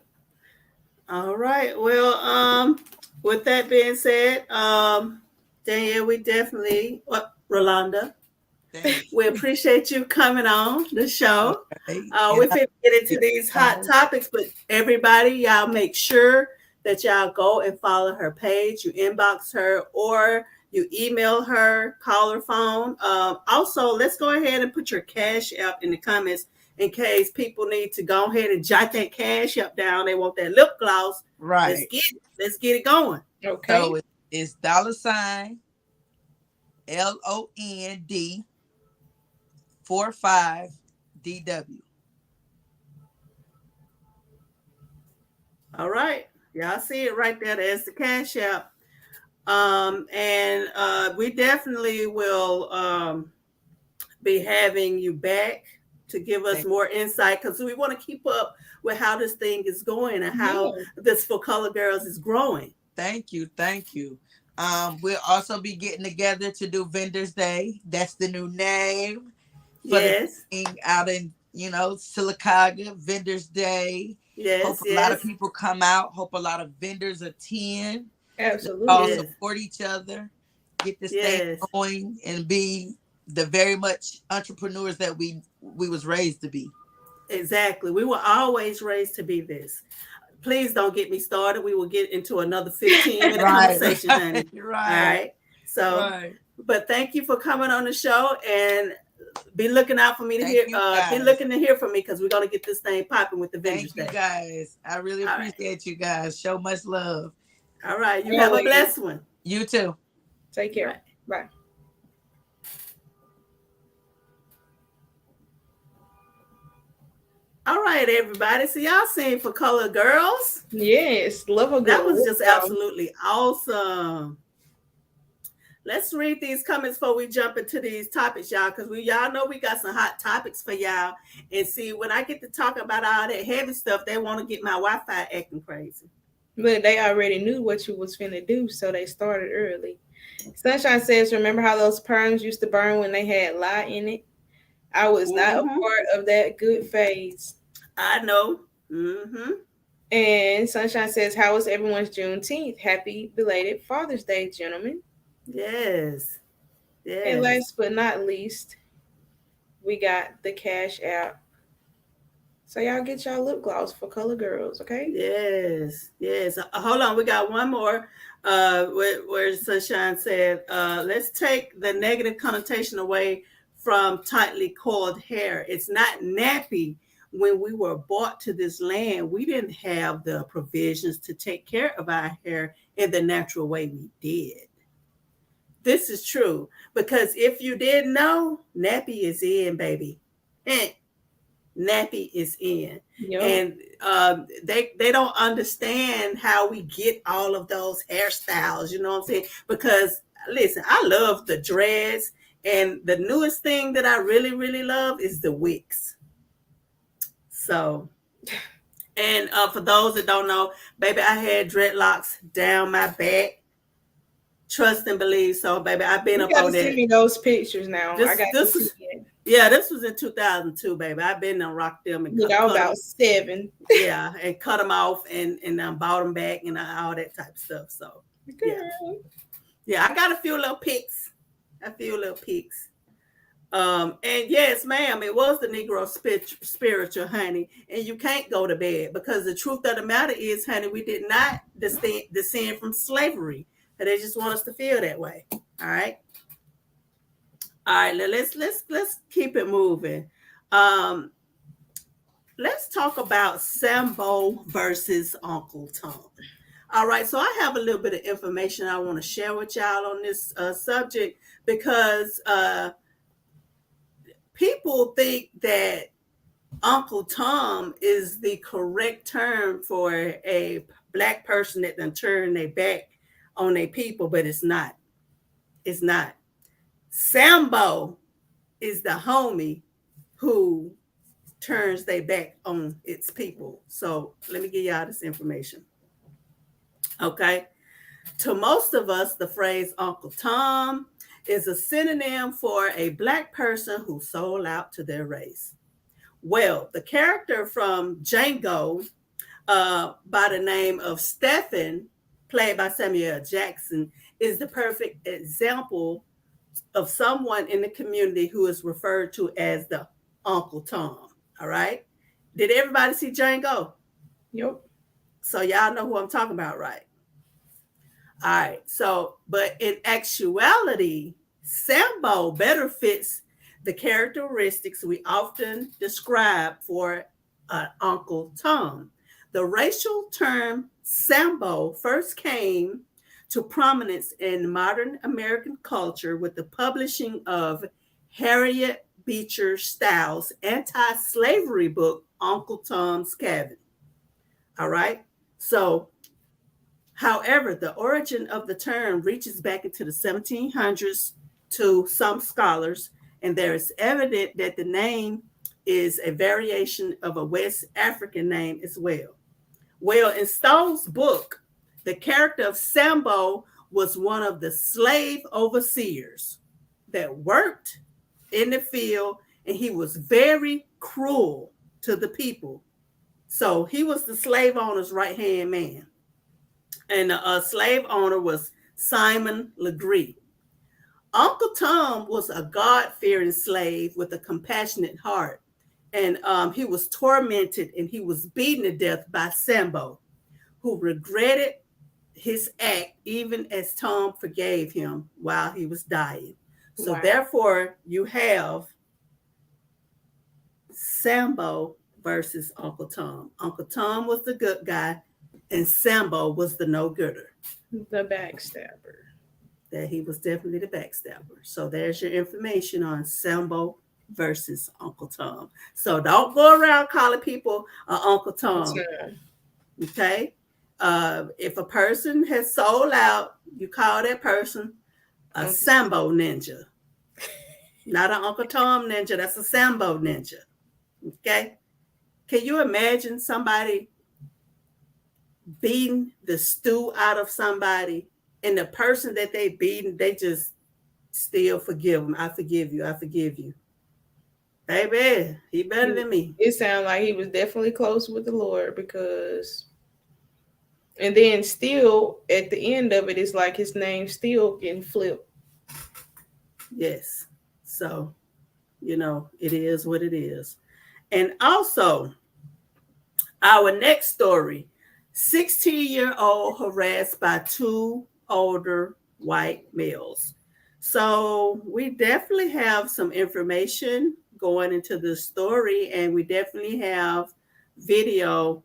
All right. Well, with that being said, Danielle, we definitely, Rolanda, we appreciate you coming on the show. We're going to get into these hot topics, but everybody, y'all make sure that y'all go and follow her page. You inbox her or You email her, call her phone. Also, let's go ahead and put your Cash App in the comments in case people need to go ahead and jot that Cash App down. They want that lip gloss. Right. Let's get it going. Okay. So it's $ LOND 45DW. All right. Y'all see it right there. There's the Cash App. And we definitely will be having you back to give us more insight, because we want to keep up with how this thing is going and how this 4ColorGirlz is growing. Thank you. We'll also be getting together to do Vendors Day. That's the new name for the thing out in, Silicaga, Vendors Day. Yes. Hope a lot of people come out. Hope a lot of vendors attend. Absolutely. All support each other. Get this thing going and be the very much entrepreneurs that we was raised to be. Exactly. We were always raised to be this. Please don't get me started. We will get into another 15-minute conversation, honey. Right. All right. So, but thank you for coming on the show, and be looking out for me to hear. Be looking to hear from me, because we're gonna get this thing popping with the Vendors Day. Thank you guys. I really appreciate you guys. Show much love. All right. You have a blessed one. You too. Take care. Bye. All right, everybody. So y'all seen 4ColorGirlz? Yes, love a girl. That was just absolutely awesome. Let's read these comments before we jump into these topics, y'all, because y'all know we got some hot topics for y'all. And see, when I get to talk about all that heavy stuff, they want to get my Wi-Fi acting crazy. But they already knew what you was finna do, so they started early. Sunshine says, remember how those perms used to burn when they had lye in it? I was not a part of that good phase. I know. And Sunshine says, how was everyone's Juneteenth? Happy belated Father's Day, gentlemen. Yes. And last but not least, we got the Cash App. So y'all get y'all lip gloss 4ColorGirlz, okay? Yes. Hold on, we got one more. Where Sunshine said, let's take the negative connotation away from tightly coiled hair. It's not nappy. When we were brought to this land, we didn't have the provisions to take care of our hair in the natural way we did. This is true, because if you didn't know, nappy is in, baby. Nappy is in. Yep. And they don't understand how we get all of those hairstyles, you know what I'm saying? Because listen, I love the dreads, and the newest thing that I really, really love is the wigs. So, and for those that don't know, baby, I had dreadlocks down my back. Trust and believe. So, baby, I've been up on that. Send me those pictures now. This was in 2002, baby. I've been and rocked them and cut about 7. Yeah, and cut them off and bought them back and all that type of stuff. So, yeah, I got a few little pics. And yes, ma'am, it was the Negro spiritual, honey. And you can't go to bed, because the truth of the matter is, honey, we did not descend from slavery. And they just want us to feel that way. All right. Let's keep it moving. Let's talk about Sambo versus Uncle Tom. All right, so I have a little bit of information I want to share with y'all on this subject, because people think that Uncle Tom is the correct term for a Black person that done turned their back on their people, but it's not. It's not. Sambo is the homie who turns their back on its people. So let me give y'all this information. Okay. To most of us, the phrase Uncle Tom is a synonym for a Black person who sold out to their race. Well, the character from Django by the name of Stephen, played by Samuel Jackson, is the perfect example of someone in the community who is referred to as the Uncle Tom. All right. Did everybody see Django? Yep. So y'all know who I'm talking about, right? All right. So, but in actuality, Sambo better fits the characteristics we often describe for Uncle Tom. The racial term Sambo first came to prominence in modern American culture with the publishing of Harriet Beecher Stowe's anti-slavery book, Uncle Tom's Cabin. All right. So, however, the origin of the term reaches back into the 1700s to some scholars, and there is evident that the name is a variation of a West African name as well. Well, in Stowe's book, the character of Sambo was one of the slave overseers that worked in the field, and he was very cruel to the people. So he was the slave owner's right-hand man. And the slave owner was Simon Legree. Uncle Tom was a God-fearing slave with a compassionate heart. And he was tormented and he was beaten to death by Sambo, who regretted his act even as Tom forgave him while he was dying. So therefore, you have Sambo versus Uncle Tom. Uncle Tom was the good guy, and Sambo was the no-gooder. The backstabber. That he was definitely the backstabber. So there's your information on Sambo versus Uncle Tom. So don't go around calling people Uncle Tom. Okay? If a person has sold out, you call that person a Sambo ninja. Not an Uncle Tom ninja. That's a Sambo ninja. Okay? Can you imagine somebody beating the stew out of somebody, and the person that they beaten, they just still forgive them? I forgive you. I forgive you. Baby, he better than me. It sounded like he was definitely close with the Lord, because, and then still at the end of it, it's like his name still getting flipped. Yes. So, it is what it is. And also, our next story, 16-year-old harassed by two older white males. So we definitely have some information going into the story, and we definitely have video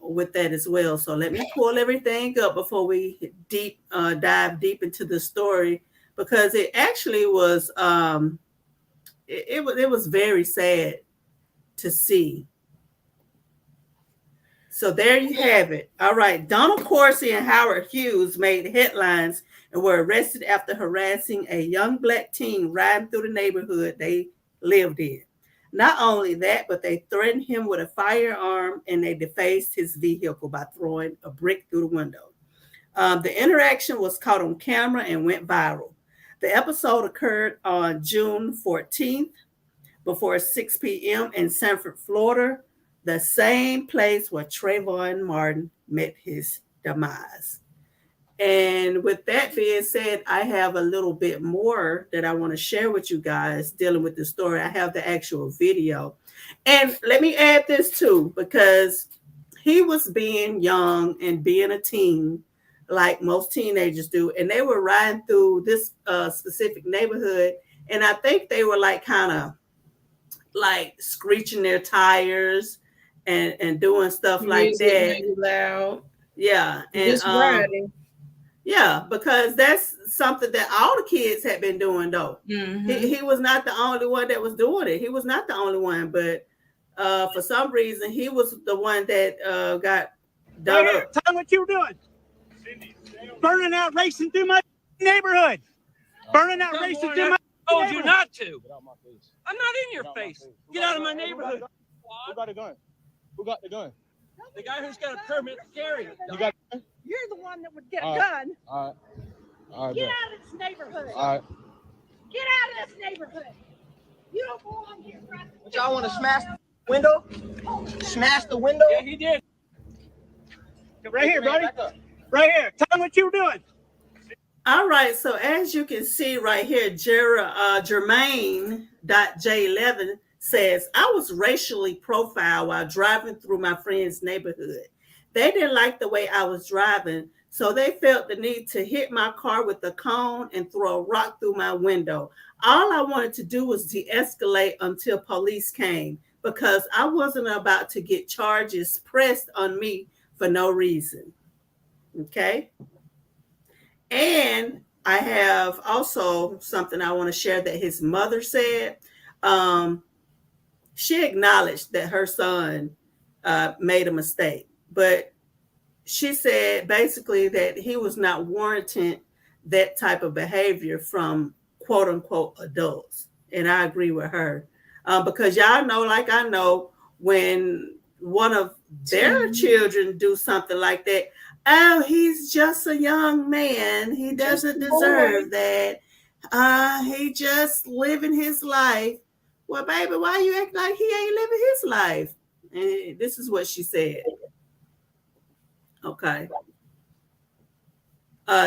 with that as well. So let me pull everything up before we dive deep into the story, because it actually was it was very sad to see. So there you have it. All right. Donald Corsi and Howard Hughes made headlines and were arrested after harassing a young black teen riding through the neighborhood they lived in. Not only that, but they threatened him with a firearm and they defaced his vehicle by throwing a brick through the window. The interaction was caught on camera and went viral. The episode occurred on June 14th before 6 p.m. in Sanford, Florida, the same place where Trayvon Martin met his demise. And with that being said, I have a little bit more that I want to share with you guys dealing with the story. I have the actual video. And let me add this too, because he was being young and being a teen, like most teenagers do. And they were riding through this specific neighborhood. And I think they were like kind of like screeching their tires and doing stuff like that. Loud. Yeah. And just riding. Yeah, because that's something that all the kids had been doing, though. Mm-hmm. He was not the only one that was doing it. He was not the only one, but for some reason, he was the one that got done up. Tell me what you were doing. Burning out, racing through my neighborhood. Burning out, racing through my told you not to. I'm not in your face. Get out of my neighborhood. Who got a gun? Who got the gun? The guy who's got a permit to carry it. You got a gun? You're the one that would get a gun. All right. Get out of this neighborhood. All right. Get out of this neighborhood. You don't belong here, right? Y'all want to smash the window? Smash the window? Yeah, he did. Right here, buddy. Right here. Tell me what you were doing. All right. So as you can see right here, Jermaine.J11 says, I was racially profiled while driving through my friend's neighborhood. They didn't like the way I was driving, So they felt the need to hit my car with a cone and throw a rock through my window. All I wanted to do was de-escalate until police came because I wasn't about to get charges pressed on me for no reason. Okay. And I have also something I want to share that his mother said. She acknowledged that her son made a mistake, but she said basically that he was not warranting that type of behavior from quote unquote adults. And I agree with her because y'all know, like I know, when one of their children do something like that, oh, he's just a young man. He doesn't deserve that. He just living his life. Well, baby, why you act like he ain't living his life? And this is what she said. Okay.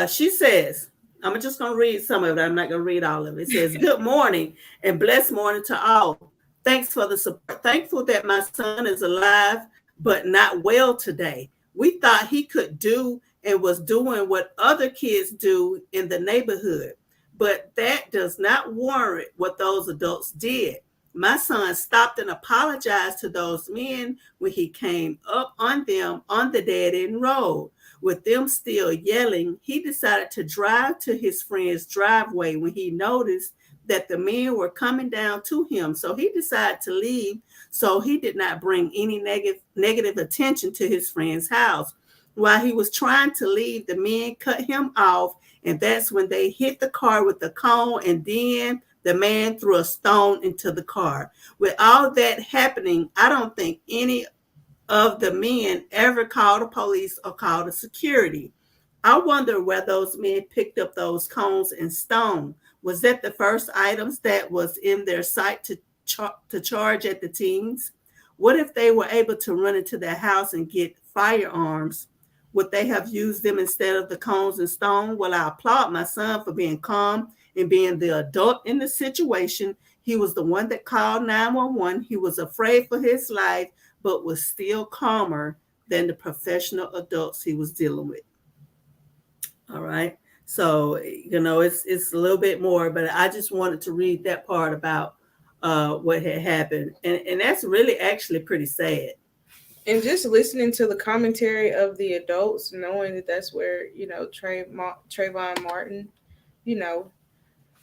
She says, I'm just going to read some of it. I'm not going to read all of it. It says, good morning and blessed morning to all. Thanks for the support. Thankful that my son is alive, but not well today. We thought he could do and was doing what other kids do in the neighborhood, but that does not warrant what those adults did. My son stopped and apologized to those men when he came up on them on the dead-end road. With them still yelling, he decided to drive to his friend's driveway when he noticed that the men were coming down to him. So he decided to leave so he did not bring any negative attention to his friend's house. While he was trying to leave, the men cut him off, and that's when they hit the car with the cone, and then the man threw a stone into the car. With all that happening, I don't think any of the men ever called the police or called the security. I wonder where those men picked up those cones and stone. Was that the first items that was in their sight to charge at the teens? What if they were able to run into their house and get firearms? Would they have used them instead of the cones and stone? Well, I applaud my son for being calm and being the adult in the situation. He was the one that called 911. He was afraid for his life, but was still calmer than the professional adults he was dealing with. All right. So, it's a little bit more, but I just wanted to read that part about what had happened. And that's really actually pretty sad. And just listening to the commentary of the adults, knowing that that's where, Trayvon Martin,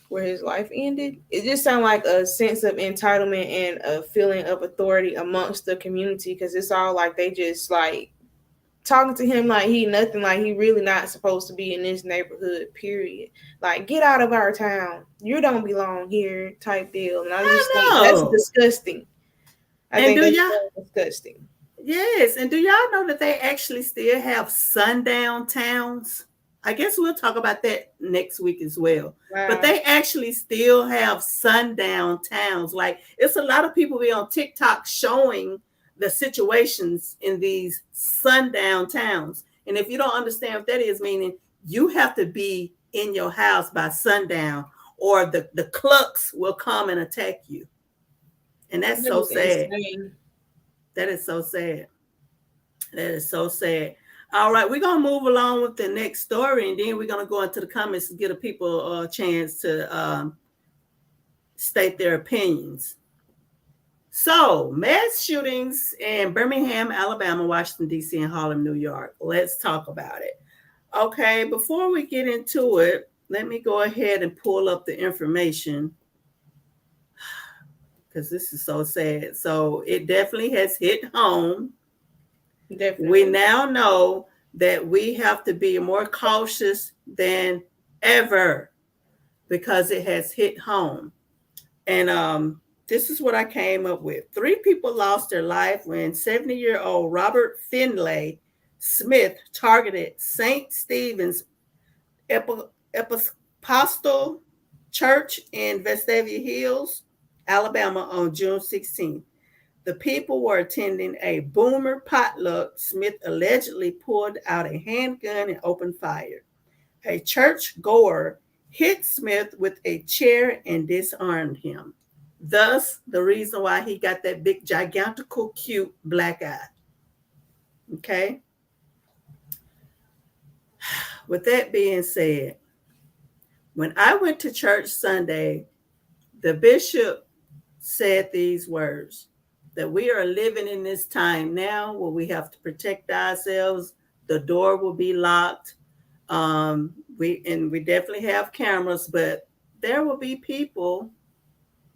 where his life ended, it just sounded like a sense of entitlement and a feeling of authority amongst the community, because it's all like they just like talking to him like he nothing, like he really not supposed to be in this neighborhood, period. Like, get out of our town. You don't belong here type deal. And I just think that's disgusting. I think that's disgusting. Yes. And do y'all know that they actually still have sundown towns? I guess we'll talk about that next week as well. Wow. But they actually still have sundown towns. Like, it's a lot of people be on TikTok showing the situations in these sundown towns. And if you don't understand what that is, meaning you have to be in your house by sundown or the clucks will come and attack you. And that's so sad. Insane. That is so sad. That is so sad. All right, we're going to move along with the next story, and then we're going to go into the comments and give people a chance to state their opinions. So, mass shootings in Birmingham, Alabama, Washington, D.C., and Harlem, New York. Let's talk about it. Okay, before we get into it, let me go ahead and pull up the information because this is so sad. So, it definitely has hit home. Definitely. We now know that we have to be more cautious than ever because it has hit home. And this is what I came up with. 3 people lost their life when 70-year-old Robert Finlay Smith targeted St. Stephen's Episcopal Church in Vestavia Hills, Alabama on June 16th. The people were attending a boomer potluck. Smith allegedly pulled out a handgun and opened fire. A church goer hit Smith with a chair and disarmed him. Thus, the reason why he got that big, gigantical, cute black eye. Okay. With that being said, when I went to church Sunday, the bishop said these words, that we are living in this time now where we have to protect ourselves. The door will be locked. We definitely have cameras, but there will be people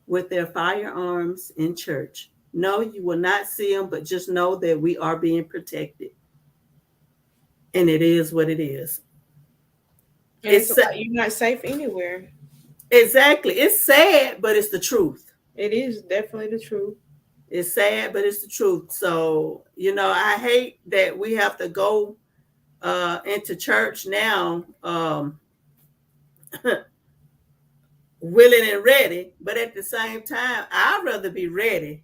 with their firearms in church. No, you will not see them, but just know that we are being protected. And it is what it is. It's you're not safe anywhere. Exactly. It's sad, but it's the truth. It is definitely the truth. It's sad, but it's the truth. So, I hate that we have to go into church now willing and ready, but at the same time, I'd rather be ready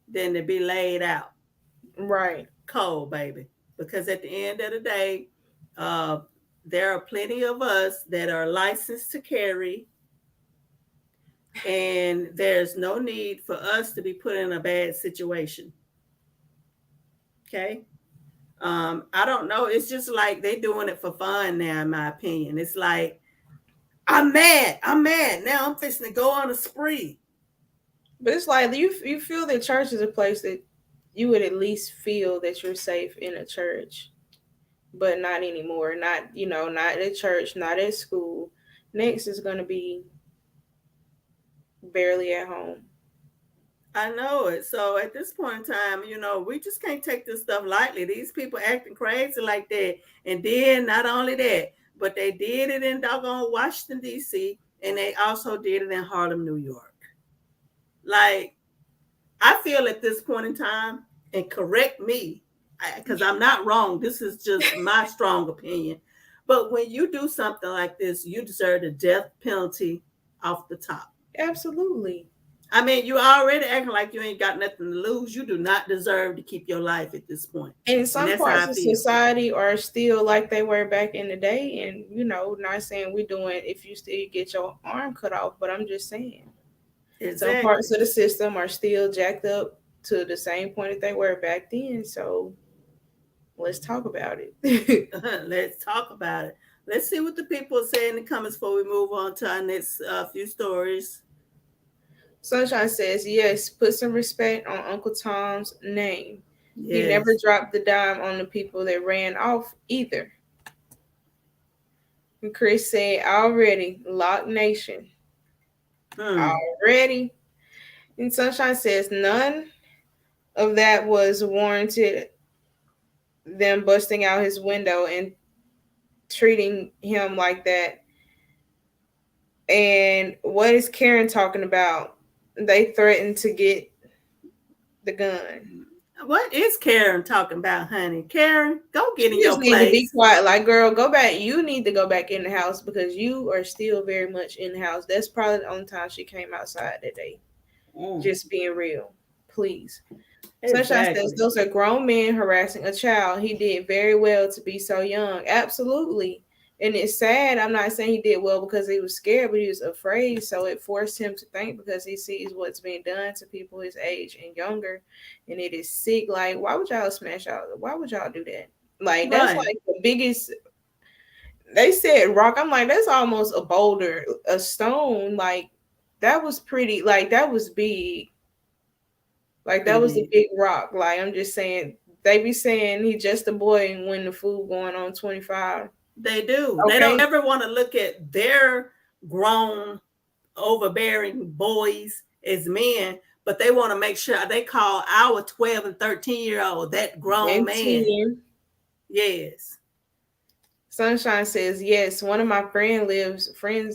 than to be laid out. Right. Cold, baby. Because at the end of the day, there are plenty of us that are licensed to carry, and there's no need for us to be put in a bad situation. Okay? I don't know. It's just like they doing it for fun now, in my opinion. It's like, I'm mad. Now I'm fixing to go on a spree. But it's like you feel that church is a place that you would at least feel that you're safe in a church. But not anymore. Not at church, not at school. Next is going to be barely at home. I know it. So at this point in time, we just can't take this stuff lightly. These people acting crazy like that. And then not only that, but they did it in doggone Washington, D.C., and they also did it in Harlem, New York. Like, I feel at this point in time, and correct me, because I'm not wrong. This is just my strong opinion. But when you do something like this, you deserve the death penalty off the top. Absolutely. I mean, you already acting like you ain't got nothing to lose. You do not deserve to keep your life at this point. And some parts of society are still like they were back in the day. And, not saying we're doing if you still get your arm cut off, but I'm just saying. Exactly. Some parts of the system are still jacked up to the same point that they were back then. So let's talk about it. Let's talk about it. Let's see what the people say in the comments before we move on to our next few stories. Sunshine says, yes, put some respect on Uncle Tom's name. Yes. He never dropped the dime on the people that ran off either. And Chris said, already, Lock Nation. Already. And Sunshine says, none of that was warranted, them busting out his window and treating him like that. And what is Karen talking about? They threatened to get the gun. What is Karen talking about, honey? Karen, go get in your place. You need to be quiet. Like, girl, go back. You need to go back in the house because you are still very much in the house. That's probably the only time she came outside that day. Just being real. Please. Exactly. Sunshine says, those are grown men harassing a child. He did very well to be so young. Absolutely. And it's sad. I'm not saying he did well because he was scared, but he was afraid. So it forced him to think because he sees what's being done to people his age and younger. And it is sick. Like, why would y'all smash out? Why would y'all do that? Like, that's like the biggest. They said rock. I'm like, that's almost a boulder, a stone. Like, that was pretty. Like, that was big. Like, that was a big rock. Like, I'm just saying, they be saying he just a boy and when the food going on 25. They do. Okay. They don't ever want to look at their grown, overbearing boys as men, but they want to make sure they call our 12 and 13-year-old that grown man. Yes. Sunshine says, yes, one of my friends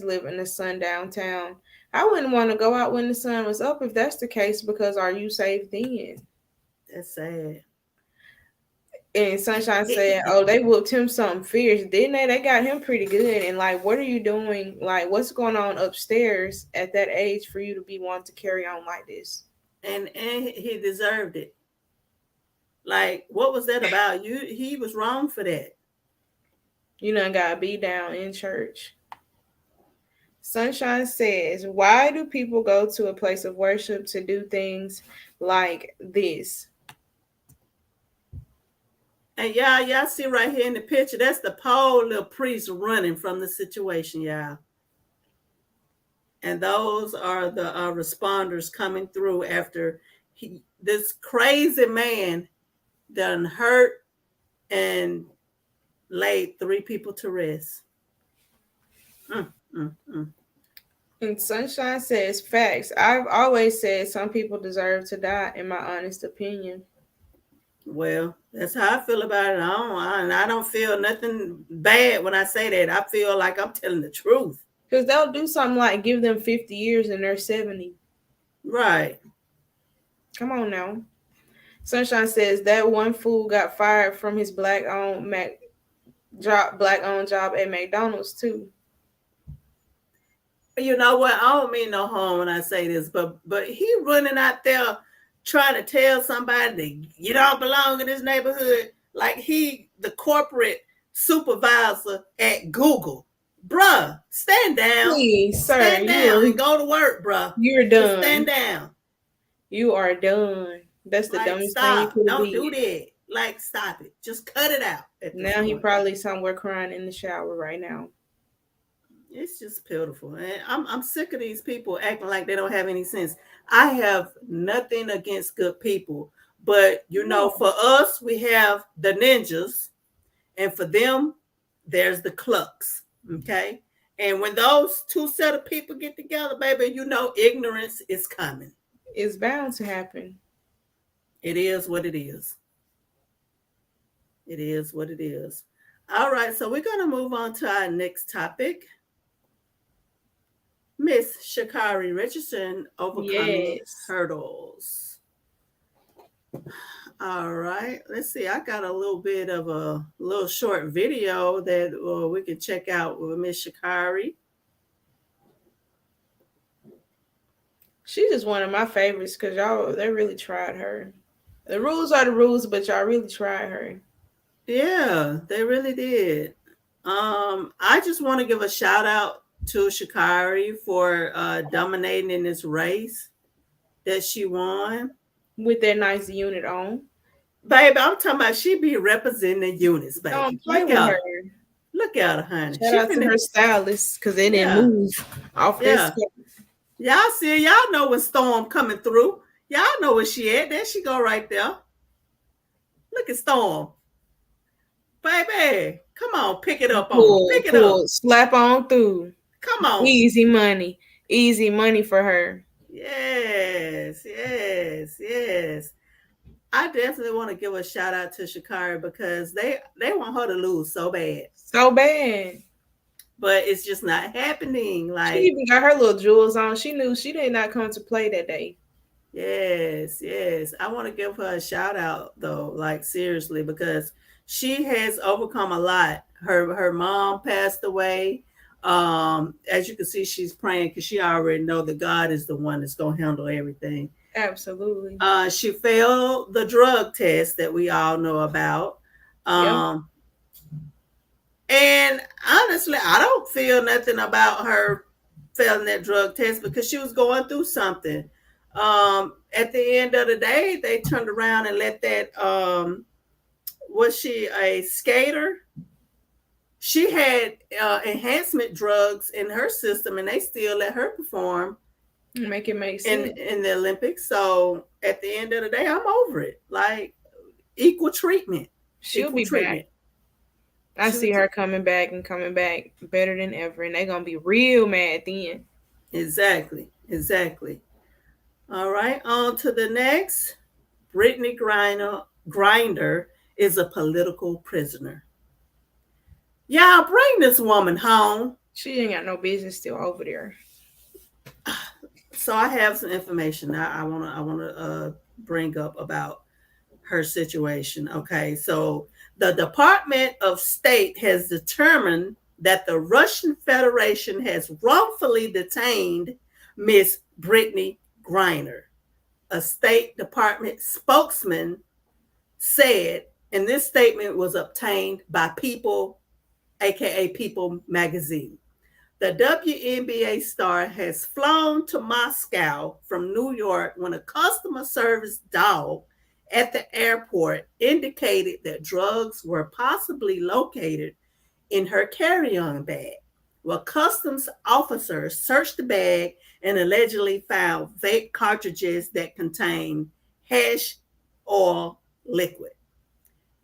live in the sun downtown. I wouldn't want to go out when the sun was up if that's the case, because are you safe then? That's sad. And Sunshine said, oh, they whooped him something fierce, didn't they? They got him pretty good. And like, what are you doing? Like, what's going on upstairs at that age for you to be wanting to carry on like this? And he deserved it. Like, what was that about? He was wrong for that. You done got beat down in church. Sunshine says, why do people go to a place of worship to do things like this? And y'all see right here in the picture, that's the poor little priest running from the situation, y'all. And those are the responders coming through after this crazy man done hurt and laid 3 people to rest. And Sunshine says, facts. I've always said some people deserve to die, in my honest opinion. Well, that's how I feel about it. I don't feel nothing bad when I say that. I feel like I'm telling the truth. Because they'll do something like give them 50 years and they're 70. Right. Come on now. Sunshine says that one fool got fired from his black-owned job at McDonald's too. You know what? I don't mean no harm when I say this, but he running out there trying to tell somebody that you don't belong in this neighborhood, like he the corporate supervisor at Google. Bruh, stand down. Please, sir. Stand down and go to work, bruh. You're done. Just stand down. You are done. That's the dumbest stop. thing you could Don't do that. Like, stop it. Just cut it out. Now he probably somewhere crying in the shower right now. It's just pitiful. And I'm sick of these people acting like they don't have any sense. I have nothing against good people. But, you know, for us, we have the ninjas. And for them, there's the clucks. Okay? And when those two set of people get together, baby, you know ignorance is coming. It's bound to happen. It is what it is. It is what it is. All right, so we're going to move on to our next topic. Miss Sha'Carri Richardson overcoming hurdles. All right, let's see. I got a little bit of a little short video that we can check out with Miss Sha'Carri. She's just one of my favorites because they really tried her. The rules are the rules, but y'all really tried her. Yeah, they really did. I just want to give a shout out to Sha'Carri for dominating in this race that she won. With that nice unit on. Baby, I'm talking about she be representing the units, baby. Don't play with her. Look at her, honey. Shout out to her stylist because they didn't move off this. Y'all see, y'all know when Storm coming through. Y'all know where she at. There she go right there. Look at Storm. Baby, come on, pick it up on. Pick it up. Slap on through. Come on. Easy money. Easy money for her. Yes. I definitely want to give a shout out to Sha'Carri because they want her to lose so bad. So bad. But it's just not happening. Like, she even got her little jewels on. She knew she did not come to play that day. Yes. I want to give her a shout out though, like seriously, because she has overcome a lot. Her mom passed away. As you can see, she's praying because she already know that God is the one that's gonna handle everything. Absolutely. She failed the drug test that we all know about. And honestly, I don't feel nothing about her failing that drug test because she was going through something. At the end of the day, they turned around and let that was she a skater? She had enhancement drugs in her system, and they still let her perform. Make it make sense in the Olympics. So at the end of the day, I'm over it. Like equal treatment. She'll be back. I see her coming back better than ever, and they're gonna be real mad then. Exactly. All right, on to the next. Britney Grinder is a political prisoner. Y'all bring this woman home. She ain't got no business still over there. So I have some information I want to bring up about her situation. Okay, so the Department of State has determined that the Russian Federation has wrongfully detained Miss Britney Grinder. A State Department spokesman said, and this statement was obtained by People, aka People magazine. The WNBA star has flown to Moscow from New York when a customer service dog at the airport indicated that drugs were possibly located in her carry-on bag. Well, customs officers searched the bag and allegedly found vape cartridges that contained hash oil liquid.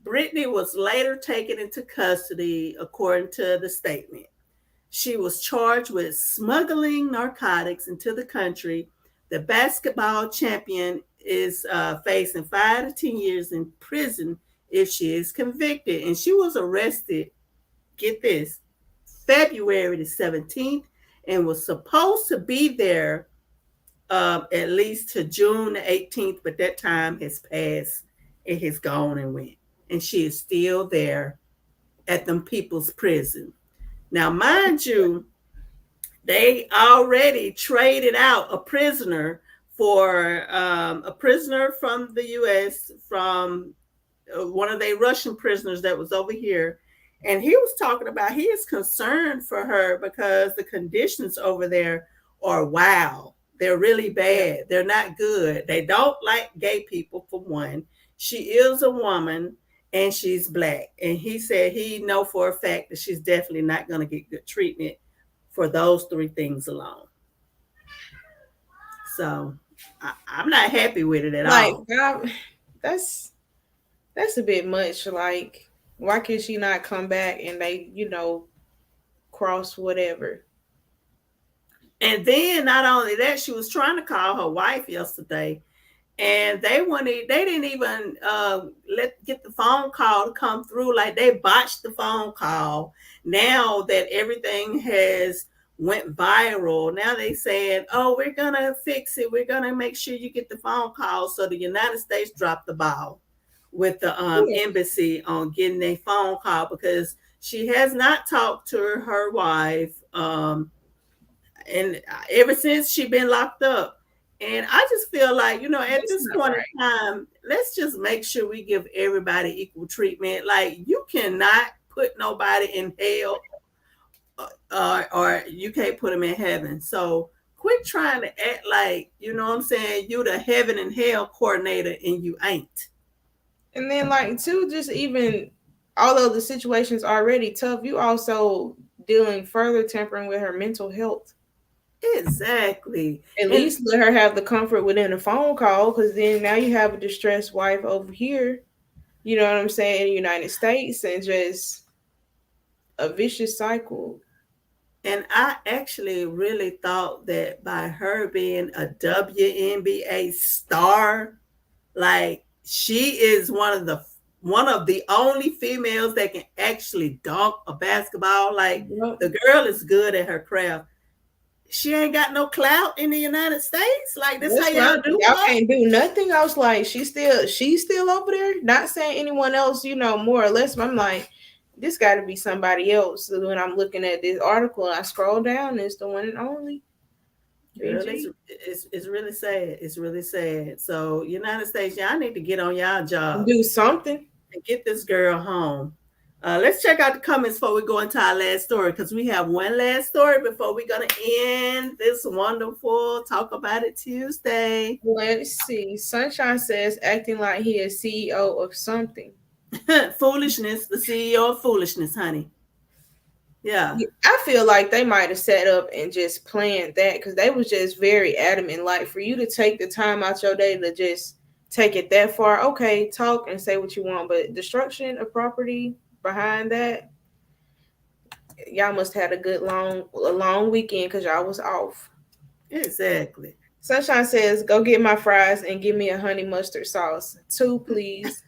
Britney was later taken into custody, according to the statement. She was charged with smuggling narcotics into the country. The basketball champion is facing 5 to 10 years in prison if she is convicted. And she was arrested, get this, February the 17th, and was supposed to be there at least to June the 18th, but that time has passed. It has gone and went. And she is still there at them people's prison. Now, mind you, they already traded out a prisoner for a prisoner from the U.S., from one of the Russian prisoners that was over here. And he was talking about he is concerned for her because the conditions over there are wow. They're really bad. They're not good. They don't like gay people, for one. She is a woman and she's Black. And he said he know for a fact that she's definitely not going to get good treatment for those 3 things alone. So I'm not happy with it at all. God, that's a bit much. Like, why can she not come back and they, cross whatever? And then not only that, she was trying to call her wife yesterday, and they didn't even get the phone call to come through. Like, they botched the phone call. Now that everything has went viral, now they saying, oh, we're gonna fix it. We're gonna make sure you get the phone call. So the United States dropped the ball with the embassy on getting a phone call, because she has not talked to her wife and ever since she been locked up. And I just feel like, at this point in time, let's just make sure we give everybody equal treatment. Like, you cannot put nobody in hell or you can't put them in heaven. So quit trying to act like, you know what I'm saying, you the heaven and hell coordinator and you ain't. And then, like, too, just even, although the situation's already tough, you also dealing further tampering with her mental health. Exactly. At least let her have the comfort within a phone call, because then now you have a distressed wife over here, you know what I'm saying, in the United States, and just a vicious cycle. And I actually really thought that by her being a WNBA star, like, she is one of the only females that can actually dunk a basketball. Like, the girl is good at her craft. She ain't got no clout in the United States. Like, this how y'all do. Y'all can't do nothing else. Like, she's still over there. Not saying anyone else, more or less. But I'm like, this got to be somebody else. So when I'm looking at this article, I scroll down, it's the one and only. Girl, it's really sad. It's really sad. So, United States, y'all need to get on y'all job. Do something. And get this girl home. Let's check out the comments before we go into our last story, because we have one last story before we're going to end this wonderful Talk About It Tuesday. Let's see. Sunshine says, acting like he is CEO of something. Foolishness, the CEO of foolishness, honey. Yeah. I feel like they might have set up and just planned that, because they was just very adamant. Like, for you to take the time out your day to just take it that far, okay, talk and say what you want, but destruction of property behind that, y'all must have had a long weekend because y'all was off. Exactly. Sunshine says, go get my fries and give me a honey mustard sauce. 2, please.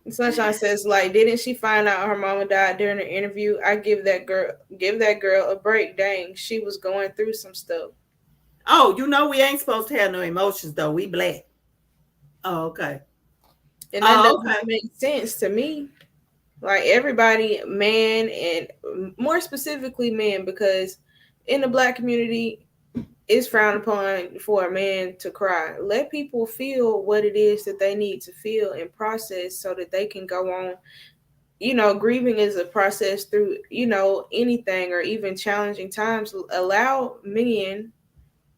Sunshine says, like, didn't she find out her mama died during the interview? I give that girl a break. Dang, she was going through some stuff. Oh, we ain't supposed to have no emotions, though. We Black. Oh, okay. And that doesn't make sense to me. Like, everybody, man, and more specifically men, because in the Black community, it's frowned upon for a man to cry. Let people feel what it is that they need to feel and process so that they can go on. Grieving is a process through, anything or even challenging times. Allow men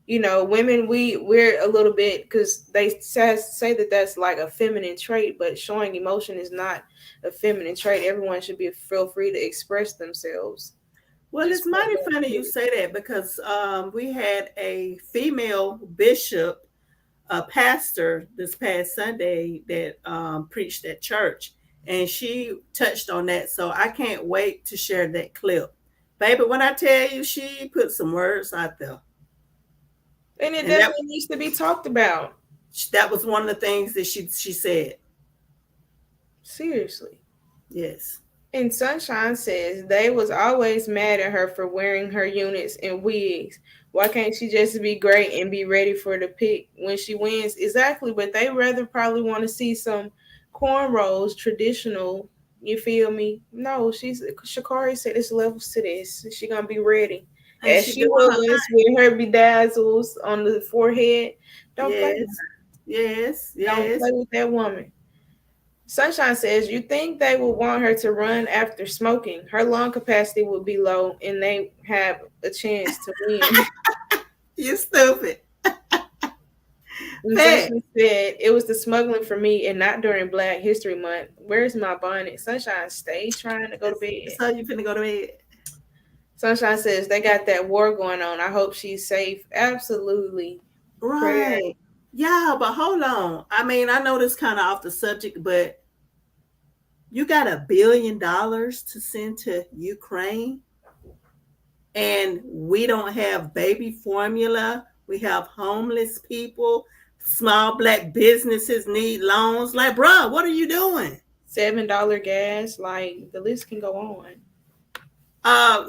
you know, women, we're a little bit, because they say that that's like a feminine trait, but showing emotion is not a feminine trait. Everyone should feel free to express themselves. Well, it's mighty funny you say that because we had a female bishop, a pastor this past Sunday that preached at church, and she touched on that. So I can't wait to share that clip. Baby, when I tell you, she put some words out there. And it definitely needs to be talked about. That was one of the things that she said. Seriously. Yes. And Sunshine says they was always mad at her for wearing her units and wigs. Why can't she just be great and be ready for the pick when she wins? Exactly, but they rather probably want to see some cornrows, traditional. You feel me? No, Sha'Carri said it's levels to this. She gonna be ready. And as she was with her bedazzles on the forehead. Don't play with her. Yes. Don't play with that woman. Sunshine says, you think they would want her to run after smoking? Her lung capacity would be low and they have a chance to win. You stupid. Sunshine said, it was the smuggling for me and not during Black History Month. Where's my bonnet? Sunshine, stay trying to go to bed. So you finna go to bed? Sunshine says, they got that war going on. I hope she's safe. Absolutely. Right. Yeah, but hold on. I mean, I know this kind of off the subject, but you got $1 billion to send to Ukraine, and we don't have baby formula. We have homeless people. Small Black businesses need loans. Like, bruh, what are you doing? $7 gas. Like, the list can go on.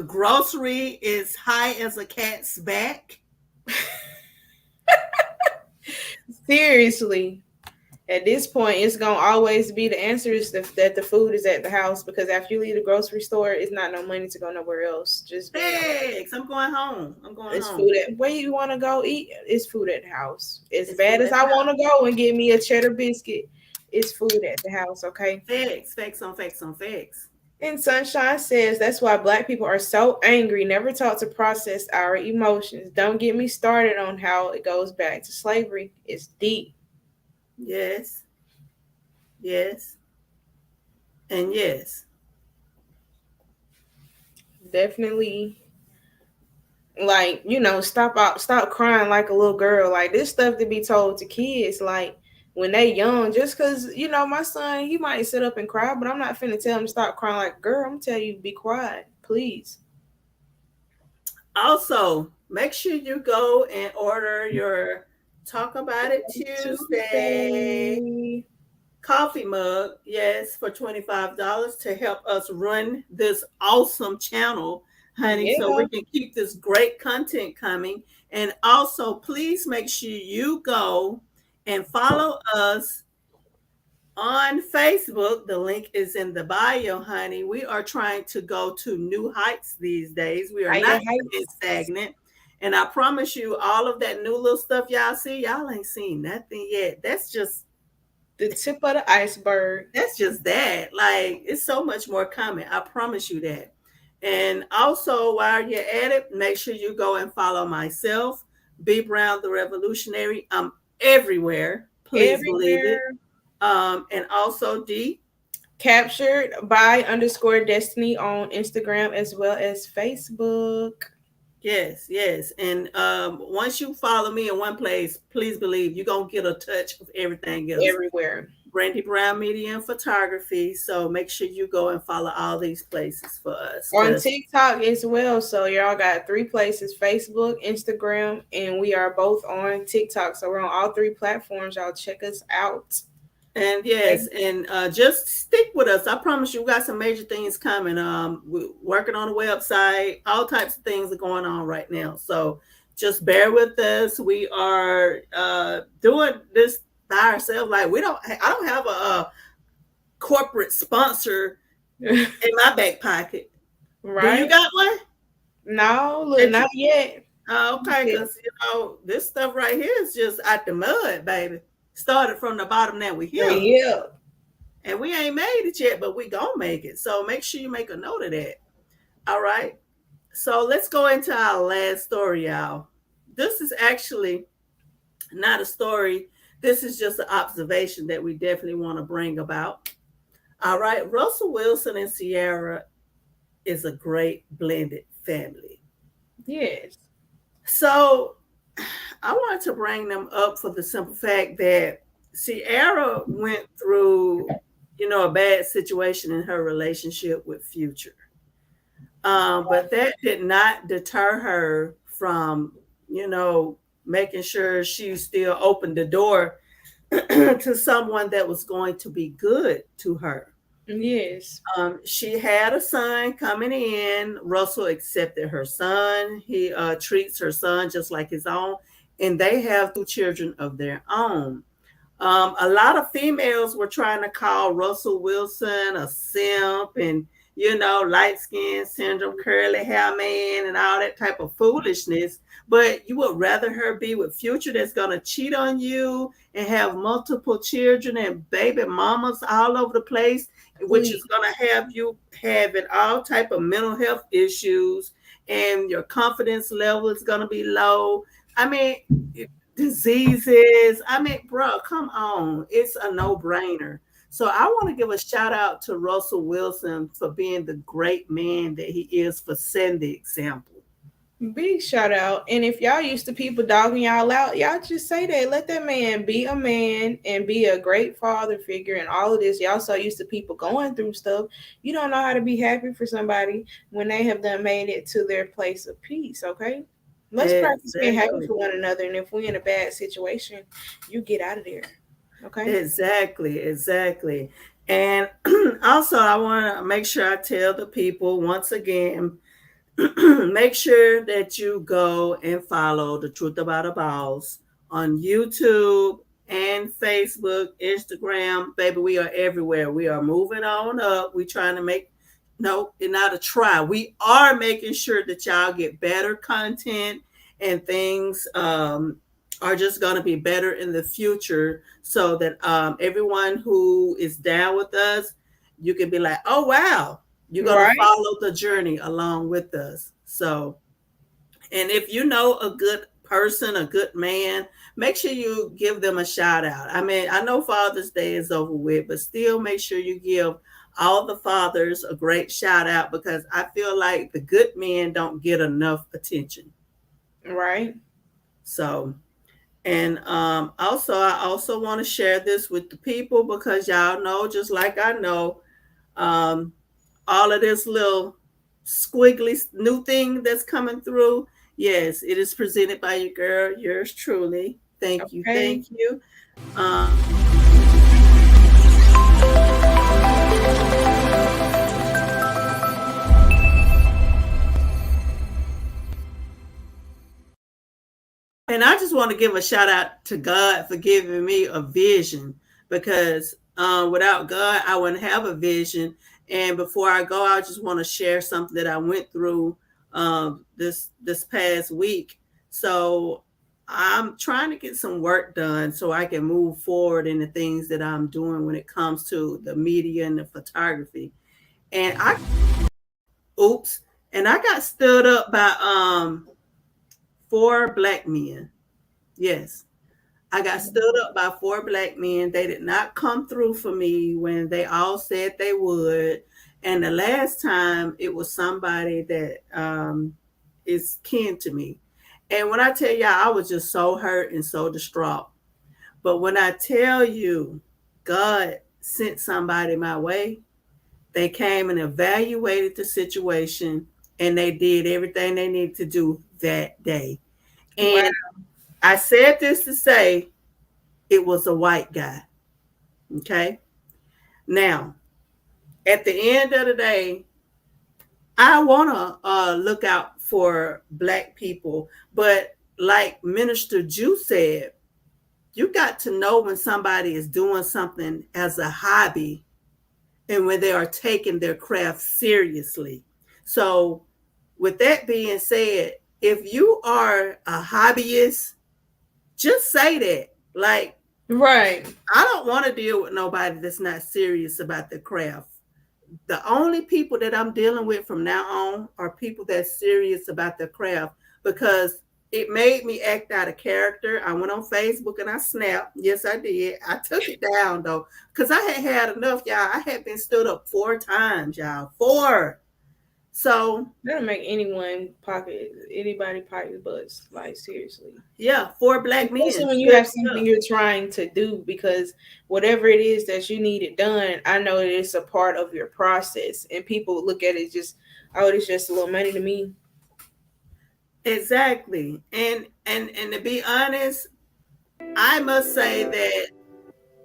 Grocery is high as a cat's back. Seriously, at this point, it's gonna always be the answer is that the food is at the house, because after you leave the grocery store, it's not no money to go nowhere else. Just thanks. I'm going home. It's food at where you want to go eat. It's food at the house. As bad as I want to go and get me a cheddar biscuit, it's food at the house. Okay. Facts on facts. And Sunshine says that's why Black people are so angry, never taught to process our emotions. Don't get me started on how it goes back to slavery. It's deep. Yes. And yes. Definitely. Like, you know, stop crying like a little girl. Like, this stuff to be told to kids, like, when they young, just because, you know, my son, he might sit up and cry, but I'm not finna tell him to stop crying like a girl. I'm gonna tell you, be quiet, please. Also, make sure you go and order your Talk About It Tuesday coffee mug, yes, for $25 to help us run this awesome channel, honey, so we can keep this great content coming. And also, please make sure you go and follow us on Facebook. The link is in the bio, honey. We are trying to go to new heights these days. We are not stagnant. And I promise you, all of that new little stuff y'all see, y'all ain't seen nothing yet. That's just the tip of the iceberg. That's just that. Like, it's so much more coming. I promise you that. And also, while you're at it, make sure you go and follow myself, B Brown the Revolutionary. I'm everywhere. Please believe it. And also D Captured by _Destiny on Instagram as well as Facebook. Yes. And once you follow me in one place, please believe you're gonna get a touch of everything else. Everywhere. Brandy Brown Media and Photography. So make sure you go and follow all these places for us. On TikTok as well. So y'all got 3 places: Facebook, Instagram, and we are both on TikTok. So we're on all 3 platforms. Y'all check us out. And yes, and just stick with us. I promise you, we got some major things coming. We're working on a website. All types of things are going on right now. So just bear with us. We are doing this by ourselves. Like, I don't have a corporate sponsor in my back pocket. Right? Do you got one? No, look, not yet. Okay, because this stuff right here is just out the mud, baby. Started from the bottom, now we're here. Yeah. And we ain't made it yet, but we gonna make it. So make sure you make a note of that. All right. So let's go into our last story, y'all. this is actually not a story. This is just an observation that we definitely want to bring about. All right, Russell Wilson and Ciara is a great blended family. Yes. So I wanted to bring them up for the simple fact that Ciara went through, a bad situation in her relationship with Future. But that did not deter her from, making sure she still opened the door to someone that was going to be good to her. Yes. She had a son coming in. Russell accepted her son. He treats her son just like his own, and they have two children of their own. A lot of females were trying to call Russell Wilson a simp and, light skin syndrome, curly hair man, and all that type of foolishness. But you would rather her be with Future that's going to cheat on you and have multiple children and baby mamas all over the place, which is going to have you having all type of mental health issues, and your confidence level is going to be low. I mean, diseases. I mean, bro, come on. It's a no-brainer. So I want to give a shout out to Russell Wilson for being the great man that he is, for setting the example. Big shout out. And if y'all used to people dogging y'all out, y'all just say that. Let that man be a man and be a great father figure and all of this. Y'all so used to people going through stuff. You don't know how to be happy for somebody when they have done made it to their place of peace, okay? Let's practice being happy for one another. And if we're in a bad situation, you get out of there. Okay. Exactly. And also, I want to make sure I tell the people once again, make sure that you go and follow The Truth About a Boss on YouTube and Facebook, Instagram. Baby, we are everywhere. We are moving on up. We're trying to make, no, it's not a try. We are making sure that y'all get better content, and things are just going to be better in the future, so that everyone who is down with us, you can be like, oh, wow, you're going to follow the journey along with us. So, and if you know a good person, a good man, make sure you give them a shout out. I mean, I know Father's Day is over with, but still make sure you give all the fathers a great shout out, because I feel like the good men don't get enough attention. Right. So, and I also want to share this with the people, because y'all know, just like I know, all of this little squiggly new thing that's coming through. Yes, it is presented by your girl, yours truly. Thank you. And I just want to give a shout out to God for giving me a vision, because without God, I wouldn't have a vision. And before I go, I just want to share something that I went through this past week. So I'm trying to get some work done so I can move forward in the things that I'm doing when it comes to the media and the photography. And I got stood up by 4 black men. Yes. I got stood up by 4 black men. They did not come through for me when they all said they would. And the last time, it was somebody that is kin to me. And when I tell y'all, I was just so hurt and so distraught. But when I tell you, God sent somebody my way, they came and evaluated the situation, and they did everything they needed to do that day. And I said this to say it was a white guy. Okay. Now, at the end of the day, I want to look out for black people. But like Minister Jew said, you got to know when somebody is doing something as a hobby and when they are taking their craft seriously. So with that being said, if you are a hobbyist, just say that. Like, right. I don't want to deal with nobody that's not serious about their craft. The only people that I'm dealing with from now on are people that's serious about their craft, because it made me act out of character. I went on Facebook and I snapped. Yes, I did. I took it down though, because I had enough, y'all. I had been stood up 4 times, y'all. 4. So that'll make anybody pocket butts. Like seriously. Yeah, 4 black men. Especially when you have something you're trying to do, because whatever it is that you need it done, I know that it's a part of your process, and people look at it just, oh, it's just a little money to me. Exactly. And to be honest, I must say that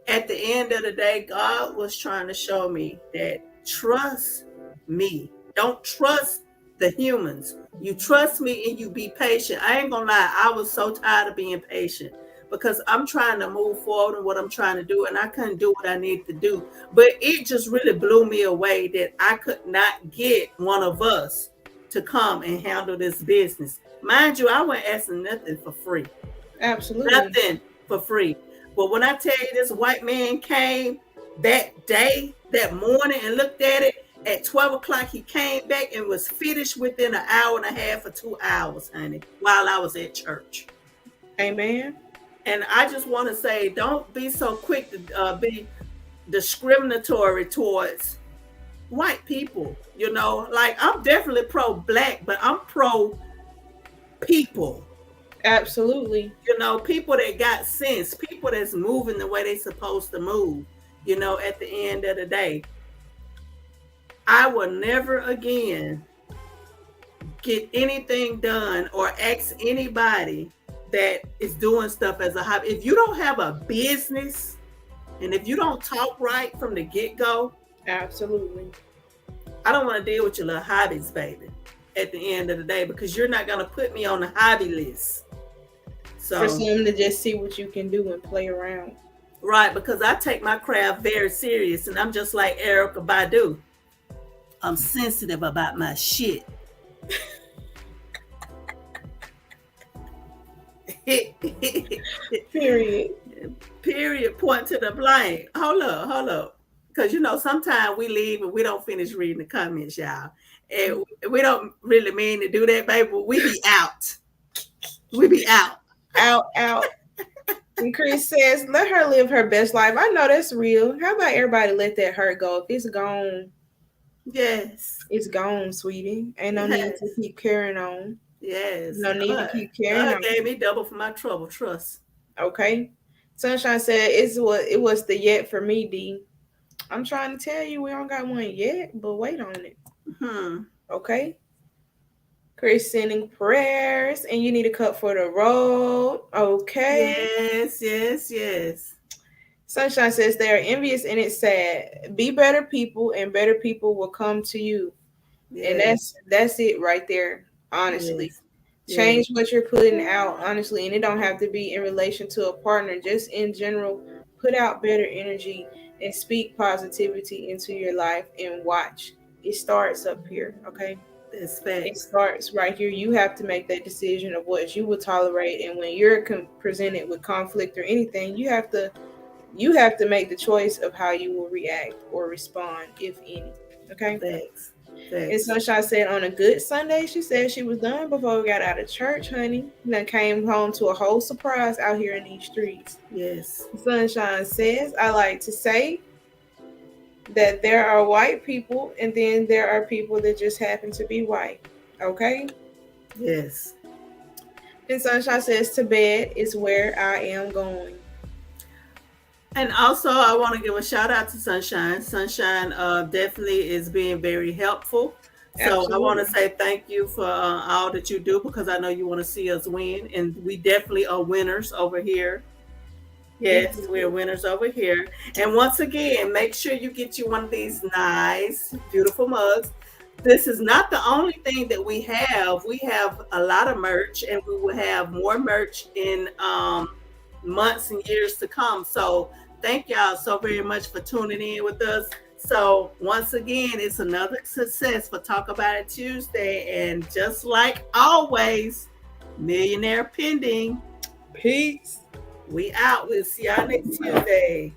at the end of the day, God was trying to show me that trust me. Don't trust the humans. You trust me and you be patient. I ain't gonna lie, I was so tired of being patient because I'm trying to move forward in what I'm trying to do, and I couldn't do what I needed to do. But it just really blew me away that I could not get one of us to come and handle this business. Mind you, I wasn't asking nothing for free. Absolutely. Nothing for free. But when I tell you this white man came that day, that morning, and looked at it, at 12 o'clock, he came back and was finished within an hour and a half or 2 hours, honey, while I was at church. Amen. And I just want to say, don't be so quick to be discriminatory towards white people. You know, like I'm definitely pro-black, but I'm pro-people. Absolutely. You know, people that got sense, people that's moving the way they're supposed to move, you know, at the end of the day. I will never again get anything done or ask anybody that is doing stuff as a hobby. If you don't have a business and if you don't talk right from the get-go, absolutely, I don't want to deal with your little hobbies, baby, at the end of the day, because you're not going to put me on the hobby list. So, for some to just see what you can do and play around. Right, because I take my craft very serious, and I'm just like Erykah Badu. I'm sensitive about my shit. Period. Point to the blank. Hold up. Because, you know, sometimes we leave and we don't finish reading the comments, y'all. And we don't really mean to do that, baby, but we be out. We be out. Out. And Chris says, let her live her best life. I know that's real. How about everybody let that hurt go? If it's gone, yes, it's gone, sweetie. Ain't no need to keep carrying on. Yes. No need to keep carrying on. Gave me double for my trouble, trust. Okay. Sunshine said, it was the yet for me, D. I'm trying to tell you we don't got one yet, but wait on it. Okay. Chris sending prayers, and you need a cup for the road. Okay. Yes. Sunshine says they are envious and it's sad. Be better people, and better people will come to you. Yes. And that's it right there. Honestly, change what you're putting out. Honestly, and it don't have to be in relation to a partner. Just in general, put out better energy and speak positivity into your life. And watch, it starts up here. Okay. It starts right here. You have to make that decision of what you will tolerate, and when you're presented with conflict or anything, you have to make the choice of how you will react or respond, if any. Okay. Thanks. And Sunshine said on a good Sunday, she said she was done before we got out of church, honey. And then came home to a whole surprise out here in these streets. Yes. Sunshine says, I like to say that there are white people, and then there are people that just happen to be white. Okay? Yes. And Sunshine says, to bed is where I am going. And also, I want to give a shout out to Sunshine. Sunshine definitely is being very helpful. Absolutely. So I want to say thank you for all that you do, because I know you want to see us win. And we definitely are winners over here. Yes, we're winners over here. And once again, make sure you get you one of these nice, beautiful mugs. This is not the only thing that we have. We have a lot of merch, and we will have more merch in months and years to come. So thank y'all so very much for tuning in with us. So once again, it's another success for Talk About It Tuesday. And just like always, millionaire pending. Peace. We out. We'll see y'all next Tuesday.